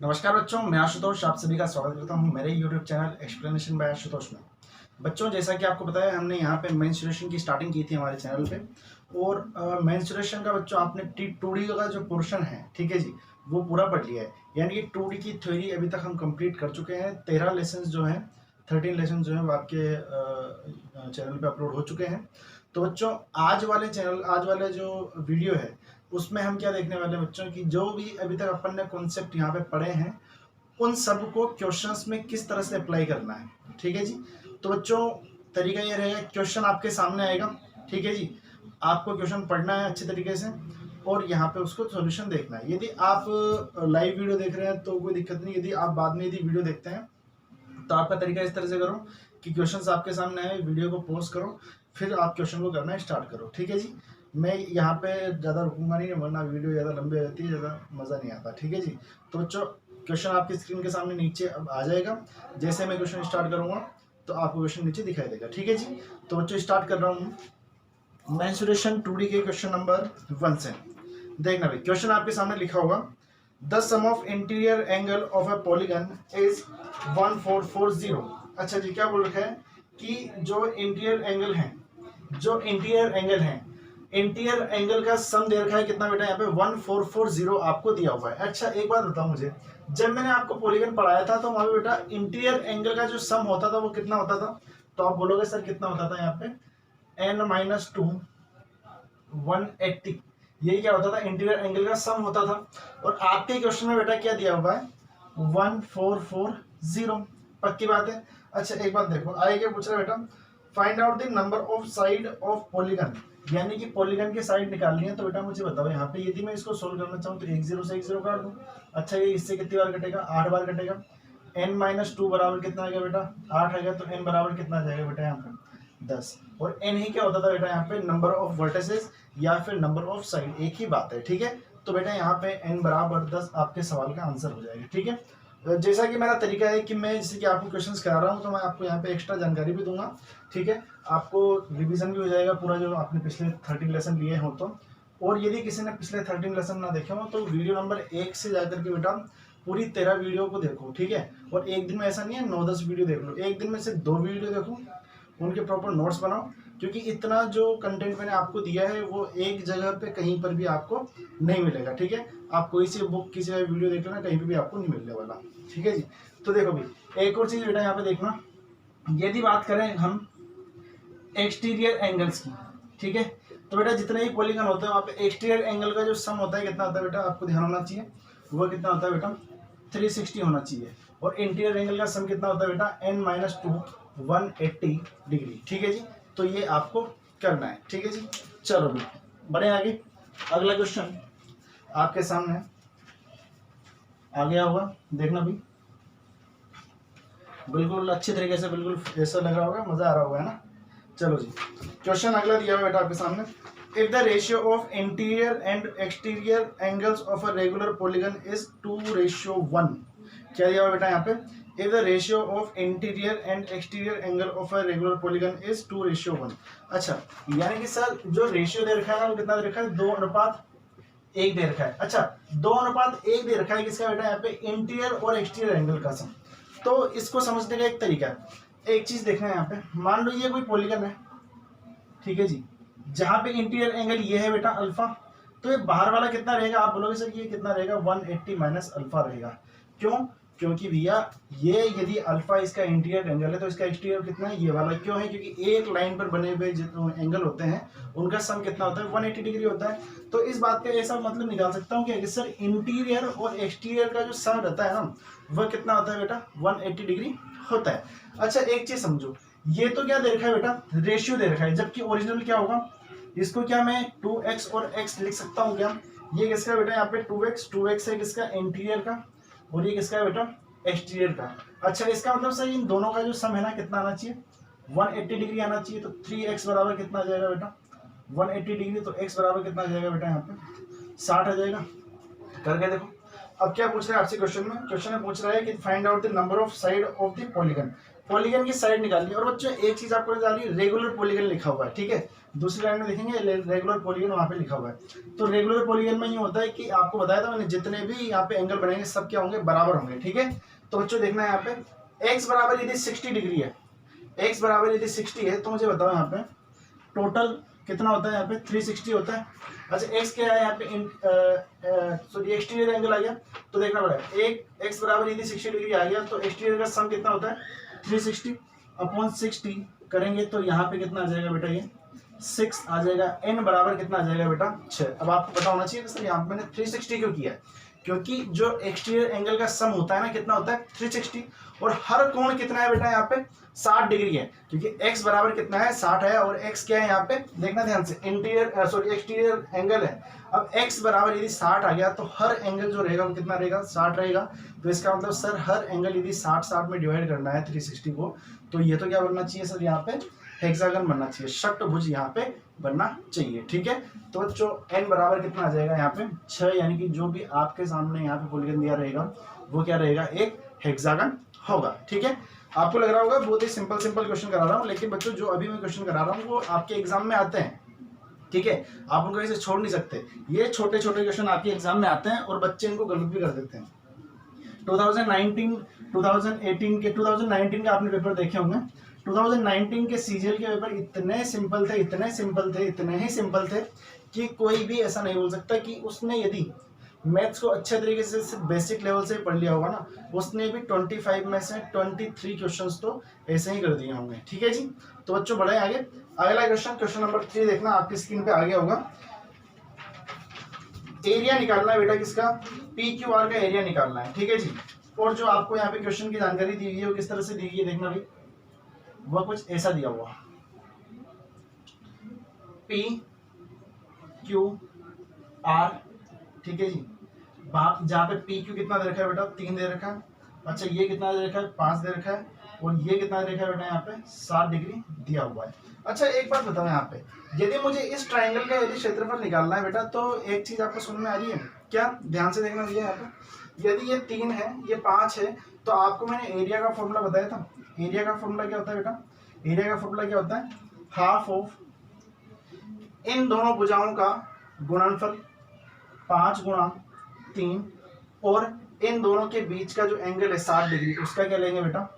नमस्कार बच्चों, मैं आशुतोष आप सभी का स्वागत करता हूं मेरे YouTube channel explanation by Ashutosh में। बच्चों, जैसा कि आपको पता है, हमने यहाँ पे मेंस्ट्रुएशन की स्टार्टिंग की थी हमारे चैनल पे। और मेंस्ट्रुएशन का बच्चों आपने 2D का जो पोर्शन है, ठीक है जी, वो पूरा पढ़ लिया है। यानी कि 2D की थ्योरी अभी तक हम कंप्लीट कर चुके हैं। 13 लेसन जो हैं, 13 लेसन जो है वो आपके चैनल पे अपलोड हो चुके हैं। तो बच्चों, आज वाले जो वीडियो है उसमें हम क्या देखने वाले हैं बच्चों की, जो भी अभी तक अपन ने कॉन्सेप्ट यहाँ पे पढ़े हैं उन सब को क्वेश्चंस में किस तरह से अप्लाई करना है। ठीक है जी। तो बच्चों, तरीका ये रहेगा, क्वेश्चन आपके सामने आएगा, ठीक है जी, आपको क्वेश्चन पढ़ना है अच्छे तरीके से और यहाँ पे उसको सॉल्यूशन देखना है। यदि आप लाइव वीडियो देख रहे हैं तो कोई दिक्कत नहीं, यदि आप बाद में वीडियो देखते हैं तो आपका तरीका इस तरह से करो कि क्वेश्चंस आपके सामने आए, वीडियो को पॉज करो, फिर आप क्वेश्चन को करना स्टार्ट करो। ठीक है जी। मैं यहाँ पे ज़्यादा रुकूंगा नहीं, वरना वीडियो ज़्यादा लंबी हो जाती है, ज़्यादा मज़ा नहीं आता। ठीक है जी। तो बच्चों, क्वेश्चन आपकी स्क्रीन के सामने नीचे अब आ जाएगा। जैसे मैं क्वेश्चन स्टार्ट करूँगा तो आपको क्वेश्चन नीचे दिखाई देगा। ठीक है जी। तो बच्चों, स्टार्ट कर रहा हूँ मेंसुरेशन 2D के क्वेश्चन नंबर 1 से। देखना भाई, क्वेश्चन आपके सामने लिखा होगा, the sum of interior angle of a polygon is 1440। अच्छा जी, क्या बोल रखा है कि जो इंटीरियर एंगल का सम दे रखा है कितना बेटा, यहाँ पे 1440 आपको दिया हुआ है। अच्छा, एक बात बताओ मुझे, जब मैंने आपको पॉलीगन पढ़ाया था तो वहां पे बेटा इंटीरियर एंगल का जो सम होता था वो कितना होता था? तो आप बोलोगे सर कितना होता था? यहाँ पे n-2 180, यही क्या होता था? इंटीरियर एंगल का सम होता था। और आपके क्वेश्चन में बेटा क्या दिया हुआ है? 1440। पक्की बात है। अच्छा, एक बात देखो, आगे क्या पूछ रहा है बेटा, find out the number of side of polygon, यानी कि पॉलीगन की साइड निकालनी है। तो बेटा मुझे बताओ, यहाँ पे यदि मैं इसको सोल्व करना चाहूँ तो 1 0 से 1 0 काट दूं। अच्छा, ये इससे कितनी बार कटेगा? 8 बार कटेगा। n-2 बराबर कितना आ गया बेटा? 8 आ गया। तो n बराबर कितना आ जाएगा बेटा? यहाँ पे 10। और n ही क्या होता था बेटा? यहाँ पे नंबर ऑफ वर्टिसेस या फिर नंबर ऑफ साइड, एक ही बात है। ठीक है। तो बेटा यहाँ पे n बराबर 10 आपके सवाल का आंसर हो जाएगा। ठीक है। जैसा कि मेरा तरीका है कि मैं जैसे कि आपको क्वेश्चंस करा रहा हूँ तो मैं आपको यहाँ पे एक्स्ट्रा जानकारी भी दूंगा। ठीक है। आपको रिवीजन भी हो जाएगा पूरा जो आपने पिछले 13 लेसन लिए हो तो। और यदि किसी ने पिछले 13 लेसन ना देखे हो तो वीडियो नंबर 1 से जाकर के बेटा पूरी 13 वीडियो को देखो। ठीक है। और एक दिन में ऐसा नहीं है 9-10 वीडियो देख लो, एक दिन में सिर्फ 2 वीडियो देखो, उनके प्रॉपर नोट्स बनाओ, क्योंकि इतना जो कंटेंट मैंने आपको दिया है वो एक जगह पे कहीं पर भी आपको नहीं मिलेगा। ठीक है। आप कोई सी बुक किसी वीडियो देख लेना, कहीं पे भी आपको नहीं मिलने वाला। ठीक है जी। तो देखो भाई, एक और चीज बेटा यहाँ पे देखना, यदि बात करें हम एक्सटीरियर एंगल्स की, ठीक है, तो बेटा जितने ही पॉलीगन होते हैं वहाँ पे एक्सटीरियर एंगल का जो सम होता है कितना होता है बेटा? आपको ध्यान होना चाहिए, वो कितना होता है बेटा? 360 होना चाहिए। और इंटीरियर एंगल का सम कितना होता है बेटा? n-2 180 degree. ठीक है जी। तो ये आपको करना है। ठीक है जी। चलो भी बढ़े आगे। अगला क्वेश्चन आपके सामने आ गया होगा, देखना भी, बिल्कुल अच्छी तरीके से, बिल्कुल ऐसा लग रहा होगा, मजा आ रहा होगा, है ना। चलो जी, क्वेश्चन अगला दिया हुआ बेटा आपके सामने, if the ratio of interior and exterior angles of a regular polygon is 2:1। क्या दिया हुआ बेटा यहाँ पे? If the ratio of interior and exterior angle of a regular polygon is 2:1। अच्छा, यानी कि सर जो रेशियो दे रखा है ना वो कितना दे रखा है? 2:1 दे रखा है। अच्छा, 2:1 दे रखा है किसका बेटा? यहाँ पे इंटीरियर और एक्सटीरियर एंगल का सम। तो इसको समझने का एक तरीका है, एक चीज देखना है यहाँ पे, मान लो ये कोई पॉलीगन है, ठीक है जी, जहां पे इंटीरियर एंगल ये है बेटा अल्फा, तो ये बाहर वाला कितना रहेगा? आप बोलोगे सर ये कितना रहेगा? 180 माइनस अल्फा रहेगा। क्यों? क्योंकि भैया ये यदि अल्फा इसका इंटीरियर एंगल है तो इसका एक्सटीरियर कितना है? ये वाला। क्यों है? क्योंकि एक लाइन पर बने हुए जो एंगल होते हैं उनका सम कितना होता है? 180 डिग्री होता है। तो इस बात का ऐसा मतलब निकाल सकता हूँ कि सर इंटीरियर और एक्सटीरियर का जो सम रहता है ना वह कितना होता है बेटा? 180 डिग्री होता है। अच्छा, एक चीज समझो, ये तो क्या दे रखा है बेटा? रेशियो दे रखा है, जबकि ओरिजिनल क्या होगा? इसको क्या मैं 2x और x लिख सकता हूँ क्या? ये किसका बेटा? यहाँ पे 2x है किसका? इंटीरियर का। और ये किसका है बेटा? एक्सटीरियर का। अच्छा, इसका मतलब सर इन दोनों का जो सम है ना कितना आना चाहिए? 180 डिग्री आना चाहिए। तो 3x बराबर कितना आ जाएगा बेटा? 180 डिग्री। तो x बराबर कितना आ जाएगा बेटा? यहाँ पे 60 आ जाएगा। करके देखो। अब क्या पूछ रहा है आपसे क्वेश्चन में? क्वेश्चन में पूछ रहा है कि find out the number of side of the polygon. Polygon की साइड निकालनी है। और बच्चों एक चीज आपको निकालनी है, रेगुलर पॉलीगन लिखा हुआ है, ठीक है, दूसरी लाइन में देखेंगे रेगुलर पॉलीगन वहां पे लिखा हुआ है। तो रेगुलर पॉलीगन में ये होता है कि आपको बताया था मैंने, जितने भी यहाँ पे एंगल बनेंगे सब क्या होंगे, बराबर होंगे, ठीक है। तो बच्चों देखना है यहाँ पे x बराबर यदि 60 डिग्री है, x बराबर यदि 60 है, तो मुझे बताओ यहाँ पे टोटल कितना होता है, यहाँ पे 360 होता है। अच्छा x क्या है यहाँ पे, सॉरी एक्सटीरियर एंगल आ गया, तो देखना पड़ेगा एक x बराबर यदि 60 डिग्री आ गया तो एक्सटीरियर का सम कितना होता है 360 अपॉन 60 करेंगे तो यहाँ पे कितना आ जाएगा बेटा, ये 6 आ जाएगा। n बराबर कितना आ जाएगा बेटा 6। अब आपको पता होना चाहिए कि सर यहाँ पे मैंने 360 क्यों किया है, क्योंकि जो एक्सटीरियर एंगल का सम होता है ना कितना होता है 360, और हर कोण कितना है बेटा यहाँ पे 60 डिग्री है, क्योंकि x बराबर कितना है 60 है, और x क्या है यहाँ पे देखना ध्यान से, इंटीरियर सॉरी एक्सटीरियर एंगल है। अब x बराबर यदि 60 आ गया तो हर एंगल जो रहेगा वो कितना रहेगा 60 रहेगा। तो इसका मतलब सर हर एंगल यदि 60 में डिवाइड करना है 360 को, तो ये तो क्या बनना चाहिए सर यहाँ पे हेक्सागन बनना चाहिए, षट्भुज यहाँ पे बनना चाहिए, ठीक है। तो बच्चों n बराबर कितना आ जाएगा यहाँ पे 6, यानी कि जो भी आपके सामने यहाँ पे पॉलीगन दिया रहेगा वो क्या रहेगा, एक हेक्सागन होगा, ठीक है। आपको लग रहा होगा बहुत ही सिंपल क्वेश्चन करा रहा हूँ, लेकिन बच्चों जो अभी मैं क्वेश्चन करा रहा हूँ वो आपके एग्जाम में आते हैं, ठीक है, आप उनको ऐसे छोड़ नहीं सकते। ये छोटे क्वेश्चन आपके एग्जाम में आते हैं और बच्चे इनको गलत भी कर देते हैं। 2019 के आपने पेपर देखे होंगे, 2019 के सीजीएल के पेपर इतने सिंपल थे कि कोई भी ऐसा नहीं बोल सकता कि उसने यदि मैथ्स को अच्छे तरीके से बेसिक लेवल से पढ़ लिया होगा ना, उसने भी 25 में से 23 क्वेश्चंस तो ऐसे ही कर दिए होंगे, ठीक है जी। तो बच्चों बढ़े आगे, अगला क्वेश्चन नंबर 3 देखना, आपकी स्क्रीन पे आ गया होगा। एरिया निकालना है बेटा किसका, PQR का एरिया निकालना है, ठीक है जी। और जो आपको यहाँ पे क्वेश्चन की जानकारी दी गई है वो किस तरह से दी गई है देखना भाई, वह कुछ ऐसा दिया हुआ PQR, ठीक है जी। जहाँ पे PQ कितना दे रखा है बेटा 3 दे रखा है, अच्छा ये कितना दे रखा है 5 दे रखा है, और ये कितना दे रखा है बेटा यहाँ पे 60 डिग्री दिया हुआ है। अच्छा एक बात बताओ, यहाँ पे यदि मुझे इस ट्राइंगल का यदि क्षेत्रफल निकालना है बेटा, तो एक चीज आपको समझ में आ रही है क्या, ध्यान से देखना भैया यहाँ पे, यदि ये 3 है ये 5 है, तो आपको मैंने एरिया का फॉर्मूला बताया था। एरिया का फॉर्मूला क्या होता है बेटा, एरिया का फॉर्मूला क्या होता है, हाफ ऑफ इन दोनों भुजाओं का गुणनफल 5 गुणा 3, और इन दोनों के बीच का जो एंगल है 60 डिग्री, उसका क्या लेंगे बेटा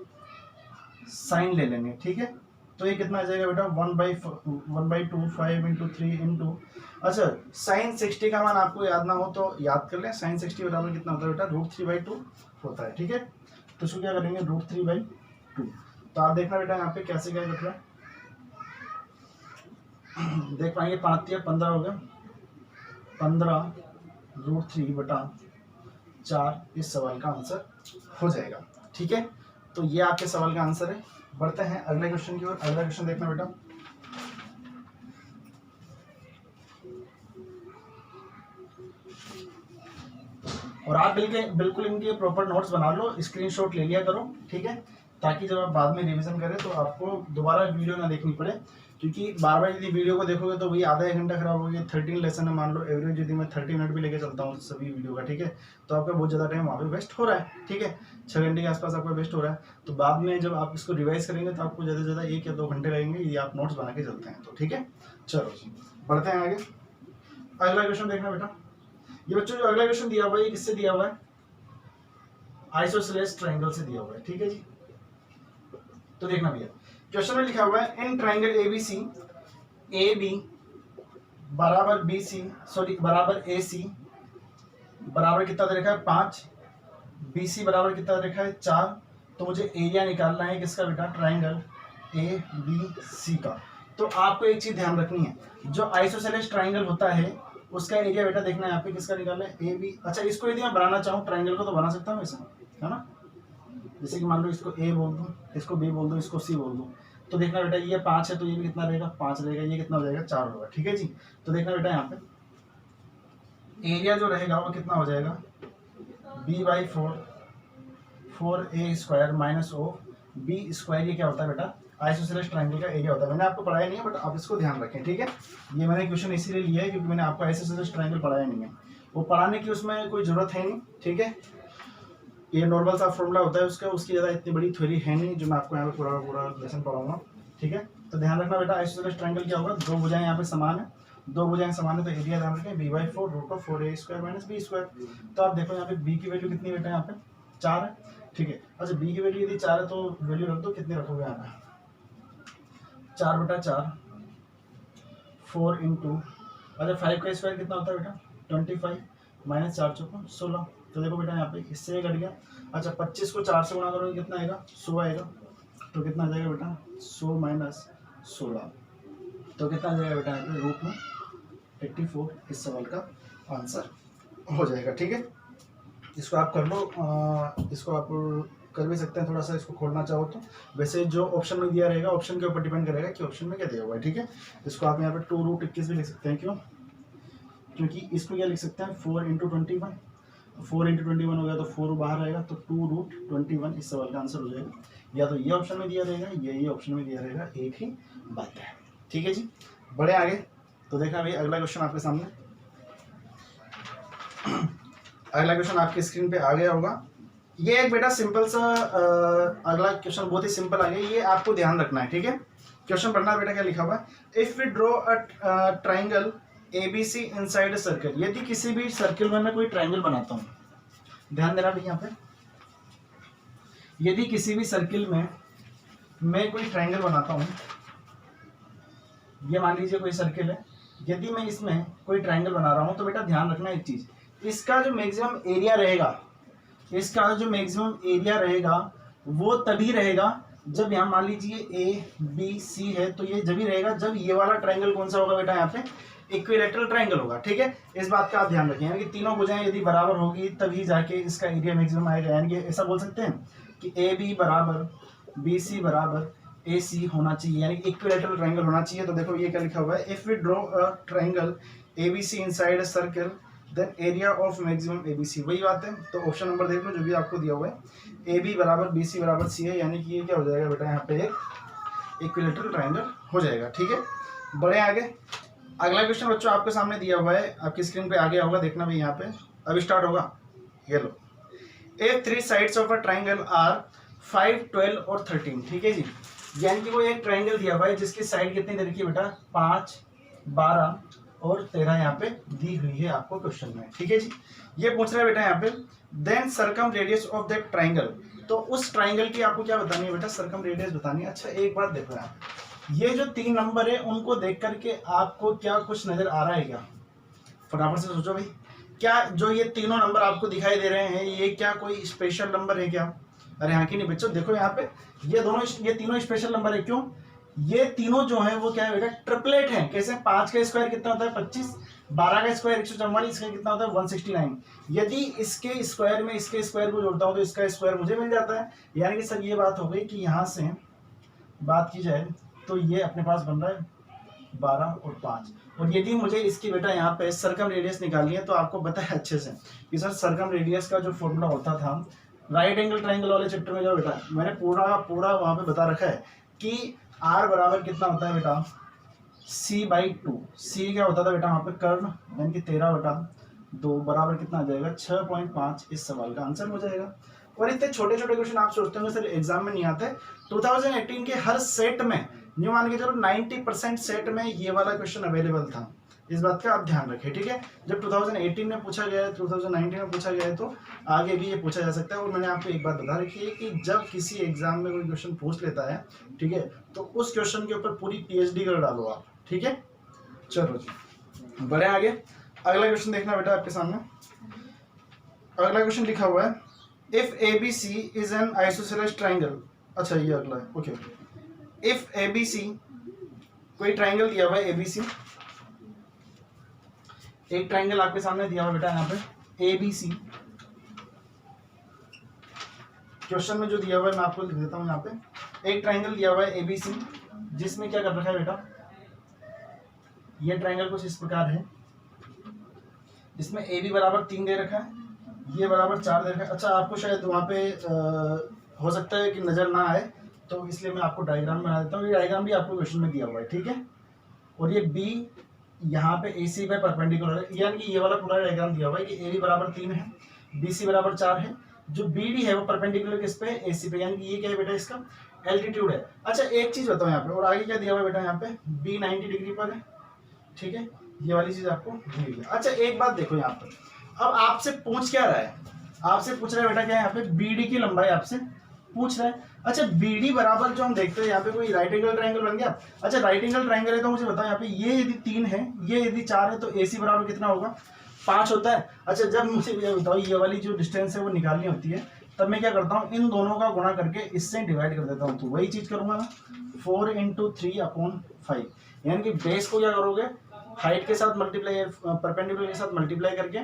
साइन ले लेंगे, ठीक है। तो ये कितना आ जाएगा बेटा 1/2 5 × 3 × अच्छा साइन 60 का मान आपको याद ना हो तो याद कर लें, साइन 60 बराबर कितना होता है बेटा √3/2 होता है, ठीक है। तो इसको क्या करेंगे √3/2। तो आप देखना बेटा यहाँ पे कैसे क्या कर रहा है, देख पाएंगे 5 या 15 हो गया, 15 √3/4 इस सवाल का आंसर हो जाएगा, ठीक है। तो ये आपके सवाल का आंसर है। बढ़ते हैं अगले क्वेश्चन की ओर। अगला क्वेश्चन देखना बेटा, और आप बिल्कुल इनके प्रॉपर नोट्स बना लो, स्क्रीनशॉट ले लिया करो, ठीक है, ताकि जब आप बाद में रिवीजन करें तो आपको दोबारा वीडियो ना देखनी पड़े, क्योंकि बार बार यदि वीडियो को देखोगे तो वही आधा 1 घंटा खराब हो गया। 13 लेसन है, मान लो एवरेज यदि मैं 30 मिनट भी लेके चलता हूँ सभी वीडियो का, ठीक है, तो आपका बहुत ज़्यादा टाइम वहाँ पे वेस्ट हो रहा है, ठीक है, 6 घंटे के आसपास आपका वेस्ट हो रहा है। तो बाद में जब आप इसको रिवाइज करेंगे तो आपको ज़्यादा से ज़्यादा 1 या 2 घंटे लगेंगे यदि आप नोट्स बना के चलते हैं तो, ठीक है। चलो जी बढ़ते हैं आगे, अगला क्वेश्चन देखना बेटा। ये बच्चों जो अगला क्वेश्चन दिया हुआ है ये किससे दिया हुआ है, आइसोसेलेस ट्रायंगल से दिया हुआ है, ठीक है जी। तो देखना भैया क्वेश्चन में लिखा हुआ है इन ट्रायंगल ABC AB बराबर BC सॉरी बराबर AC बराबर कितना दे रखा है 5, BC बराबर कितना दे रखा है 4। तो मुझे एरिया निकालना है किसका बेटा, ट्रायंगल ABC का। तो आपको एक चीज ध्यान रखनी है, जो आइसोसेलेस ट्रायंगल होता है उसका एरिया बेटा देखना है यहाँ पे किसका निकालना है AB। अच्छा इसको यदि मैं बनाना चाहूँ ट्रायंगल को तो बना सकता हूँ ऐसा, है ना, जैसे कि मान लो इसको A बोल दूँ, इसको B बोल दूँ, इसको C बोल दूँ। तो देखना बेटा ये 5 है तो ये भी कितना रहेगा 5 रहेगा, ये कितना हो जाएगा 4 होगा, ठीक है जी। तो देखना बेटा यहाँ पे एरिया जो रहेगा वो कितना हो जाएगा B/4 4A² minus O B²। ये क्या होता है बेटा आइसोसेलेस ट्रायंगल का एरिया होता है। मैंने आपको पढ़ाया नहीं है बट आप इसको ध्यान रखें, ठीक है। ये मैंने क्वेश्चन इसीलिए लिया है क्योंकि मैंने आपको आइसोसेलेस ट्रायंगल पढ़ाया नहीं है, वो पढ़ाने की उसमें कोई जरूरत है नहीं, ठीक है। ये नॉर्मल सा फॉर्मूला होता है उसका, उसकी ज़्यादा इतनी बड़ी थ्योरी है नहीं जो मैं आपको यहाँ पे पूरा पूरा लेसन पढ़ाऊंगा, ठीक है। तो ध्यान रखना बेटा, आइसोसेलेस ट्रायंगल क्या होगा, दो भुजाएं यहाँ पे समान है, दो भुजाएं समान है तो एरिया ध्यान रखें b/4 √4a² - b²। तो आप देखो यहाँ पे b की वैल्यू कितनी बेटा, यहाँ पे 4 है, ठीक है। अच्छा b की वैल्यू यदि 4 है तो वैल्यू रख दो, कितनी रखोगे यहाँ पे, 4/4 4 इंटू, अच्छा 5 का स्क्वायर कितना होता है बेटा 25 - 4 चौको 16। तो देखो बेटा यहाँ पे इससे ये घट गया। अच्छा 25 को 4 से गुणा करोगे कितना आएगा, 100 आएगा। तो कितना आ जाएगा बेटा 100 - 16, तो कितना आ जाएगा बेटा यहाँ पे रूट में 84। इस सवाल का आंसर हो जाएगा, ठीक है। इसको आप कर लो, इसको आप कर भी सकते हैं, थोड़ा सा इसको खोलना चाहो तो। वैसे जो ऑप्शन में दिया रहेगा ऑप्शन के ऊपर डिपेंड करेगा कि ऑप्शन में क्या दिया हुआ है, ठीक है। इसको आप यहाँ पे 2√21 भी लिख सकते हैं, क्यों, क्योंकि इसको क्या लिख सकते हैं 4 × 21, 4 × 21 हो गया तो 4 बाहर आएगा तो 2√21 इस सवाल का आंसर हो जाएगा। या तो ये ऑप्शन में दिया रहेगा या ये ऑप्शन में दिया रहेगा, एक ही बात है, ठीक है जी। बढ़े आगे, तो देखा भाई अगला क्वेश्चन आपके सामने, अगला क्वेश्चन आपकी स्क्रीन पे आ गया होगा। ये एक बेटा सिंपल सा अगला क्वेश्चन बहुत ही सिंपल आ गया, ये आपको ध्यान रखना है, ठीक है। क्वेश्चन पढ़ना बेटा, क्या लिखा हुआ है, if we draw a triangle ABC inside a circle, यदि किसी भी सर्किल में मैं कोई ट्राइंगल बनाता हूँ, ध्यान देना भाई यहाँ पे, यदि किसी भी सर्किल में मैं कोई ट्राइंगल बनाता हूँ, ये मान लीजिए कोई सर्किल है, यदि मैं इसमें कोई ट्राइंगल बना रहा हूँ तो बेटा ध्यान रखना एक चीज, इसका जो मैक्सिमम एरिया रहेगा, इसका जो मैक्सिमम एरिया रहेगा वो तभी रहेगा जब यहाँ मान लीजिए ABC है, तो ये जब ही रहेगा जब ये वाला ट्राइंगल कौन सा होगा बेटा, यहाँ पे इक्विलैटरल ट्राइंगल होगा, ठीक है। इस बात का आप ध्यान रखें, यानी कि तीनों भुजाएं यदि बराबर होगी तभी जाके इसका एरिया मैक्सिमम आएगा। यानी कि ऐसा बोल सकते हैं कि AB = BC = AC होना चाहिए, यानी इक्विलैटरल ट्राइंगल होना चाहिए। तो देखो ये क्या लिखा हुआ है, if we draw a triangle ABC inside a circle then area of maximum ABC, वही बात है। तो ऑप्शन नंबर देख लो जो भी आपको दिया हुआ है, AB = BC = C है, यानी कि ये क्या हो जाएगा बेटा, यहाँ पे एक इक्विलैटरल ट्राइंगल हो जाएगा, ठीक है। बढ़े आगे, अगला क्वेश्चन बच्चों आपके सामने दिया हुआ है, आपकी स्क्रीन पे आ गया होगा, देखना भाई यहाँ पे अभी स्टार्ट होगा। ये लो, if 3 sides of a triangle are 5, 12 और 13, ठीक है जी। यानी कि वो एक ट्राइंगल दिया हुआ है जिसकी साइड कितनी दे रखी है बेटा, 5, 12 और 13 यहाँ पे दी हुई है आपको क्वेश्चन में, ठीक है जी। ये पूछ रहा है बेटा यहाँ पे, then circum radius of that triangle, तो उस ट्राइंगल की आपको क्या बतानी है बेटा, सर्कम रेडियस बतानी है। अच्छा एक बात देखो यहाँ, ये जो 3 नंबर है उनको देख करके आपको क्या कुछ नजर आ रहा है क्या, फटाफट से सोचो भाई, क्या जो ये तीनों नंबर आपको दिखाई दे रहे हैं ये क्या कोई स्पेशल नंबर है क्या? अरे हाँ कि नहीं बच्चों, देखो यहाँ पे ये तीनों स्पेशल नंबर है, क्यों, ये तीनों जो है वो क्या है बेटा, ट्रिपलेट हैं। कैसे, 5 का स्क्वायर कितना होता है 25, 12 का स्क्वायर 144, इसका कितना होता है 169। यदि इसके स्क्वायर में इसके स्क्वायर को जोड़ता हूँ तो इसका स्क्वायर मुझे मिल जाता है। यानी कि सर ये बात हो गई कि यहाँ से बात की जाए तो ये अपने पास बन रहा है 12 और 5। और यदि मुझे इसकी बेटा यहाँ पे सर्कम रेडियस निकालनी है तो आपको पता है अच्छे से कि सर सर्कम रेडियस का जो फॉर्मूला होता था, राइट एंगल ट्राइंगल वाले चैप्टर में, जो बेटा मैंने पूरा वहां पे बता रखा है कि R बराबर कितना होता है बेटा, C/2। C क्या होता था बेटा वहां पे, कर्ण, यानी कि 13/2 बराबर कितना आ जाएगा 6.5। इस सवाल का आंसर हो जाएगा। और इतने छोटे छोटे क्वेश्चन आप सोचते होंगे सर एग्जाम में नहीं आते, 2018 के हर सेट में, न्यू मान के चलो 90% सेट में ये वाला क्वेश्चन अवेलेबल था। इस बात का आप ध्यान रखें, ठीक है। जब 2018 में पूछा गया है, 2019 में पूछा गया है, तो आगे भी ये पूछा जा सकता है। और मैंने आपको एक बात बता रखी है कि जब किसी एग्जाम में कोई क्वेश्चन पूछ लेता है, ठीक है, तो उस क्वेश्चन के ऊपर पूरी PhD कर डालो आप, ठीक है। चलो जी बढ़े आगे, अगला क्वेश्चन देखना बेटा आपके सामने। अगला क्वेश्चन लिखा हुआ है, if ABC is an isosceles triangle. अच्छा ये अगला है, ओके। इफ ABC, कोई ट्राइंगल दिया हुआ है ABC, एक ट्राइंगल आपके सामने दिया हुआ बेटा यहाँ पे ABC, क्वेश्चन में जो दिया हुआ है मैं आपको लिख देता हूँ। यहाँ पे एक ट्राइंगल दिया हुआ है ABC, जिसमें क्या कर रखा है बेटा, ये ट्राइंगल कुछ इस प्रकार है, जिसमें AB = 3 दे रखा है, ये = 4 दे रखा है। अच्छा आपको शायद वहाँ पे हो सकता है कि नजर ना आए, तो इसलिए मैं आपको डायग्राम बना देता हूँ। ये डायग्राम भी आपको क्वेश्चन में दिया हुआ है, ठीक है। और ये B यहाँ पे AC पे परपेंडिकुलर है, यानी कि ये वाला पूरा डायग्राम दिया हुआ है कि AB = 3 है, BC = 4 है, जो बी डी है वो परपेंडिकुलर किस पे, ए सी पे, यानी कि ये क्या है बेटा इसका एल्टीट्यूड है। अच्छा एक चीज बताओ यहाँ पे, और आगे क्या दिया हुआ है बेटा, यहाँ पे बी 90 डिग्री पर है, ठीक है, ये वाली चीज आपको दी हुई है। अच्छा एक बात देखो यहाँ पर, अब आपसे पूछ क्या रहा है, आपसे पूछ रहा है बेटा क्या है यहाँ पे बीडी की लंबाई आपसे पूछ रहा है। अच्छा बीडी बराबर जो हम देखते हैं यहाँ पे कोई राइट एंगल ट्रायंगल बन गया। अच्छा राइट एंगल ट्रायंगल है तो मुझे बताओ यहाँ पे ये यदि 3 है, ये यदि 4 है, तो एसी बराबर कितना होगा, 5 होता है। अच्छा जब मुझे ये बताओ ये वाली जो डिस्टेंस है वो निकालनी होती है, तब मैं क्या करता हूँ, इन दोनों का गुणा करके इससे डिवाइड कर देता हूँ, तो वही चीज करूंगा ना, 4 × 3/5, यानी कि बेस को क्या करोगे, हाइट के साथ मल्टीप्लाई, परपेंडिकुलर के साथ मल्टीप्लाई करके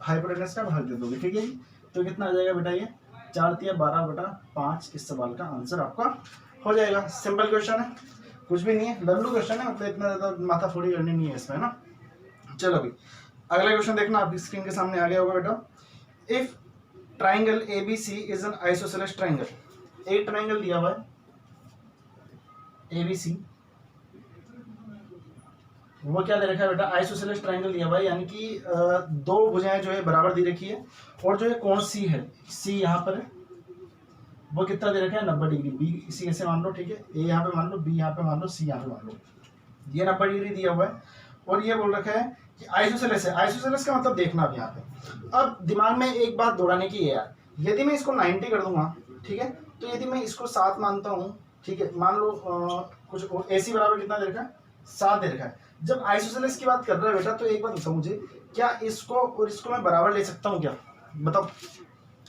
हाइपोटेनस का भाग दे दोगे, ठीक है जी। तो कितना आ जाएगा बेटा, ये 4×3=12/5, इस सवाल का आंसर आपका हो जाएगा। सिंपल क्वेश्चन है, कुछ भी नहीं है, लल्लू क्वेश्चन है, मतलब इतना ज्यादा माथा फोड़ी करनी नहीं है इसमें ना। चलो अभी अगला क्वेश्चन देखना, आपकी स्क्रीन के सामने आ गया होगा बेटा। If triangle ABC is an isosceles triangle, एक ट्राइंगल दिया हुआ है एबीसी, वो क्या दे रखा है बेटा, आइसोसेलेस ट्राइंगल दिया हुआ है, यानी कि दो भुजाएं जो है बराबर दे रखी है, और जो है कोण सी है, सी यहाँ पर है, वो कितना दे रखा है 90 डिग्री, बी इसी ऐसे मान लो, ठीक है, ए यहाँ पे मान लो, बी यहाँ पे मान लो, सी यहाँ पे मान लो, ये 90 डिग्री दिया हुआ है, और ये बोल रखा है कि आइसोसेलेस है। आइसोसेलेस का मतलब देखना अब यहाँ पे, अब दिमाग में एक बात दौड़ाने की है यार, यदि मैं इसको 90 कर दूंगा, ठीक है, तो यदि मैं इसको 7 मानता हूँ, ठीक है, मान लो कुछ एसी बराबर कितना दे रखा है, 7 दे रखा है। जब आइसोसेलेस की बात कर रहा है बेटा, तो एक बात बताओ मुझे, क्या इसको और इसको मैं बराबर ले सकता हूँ क्या, बताओ,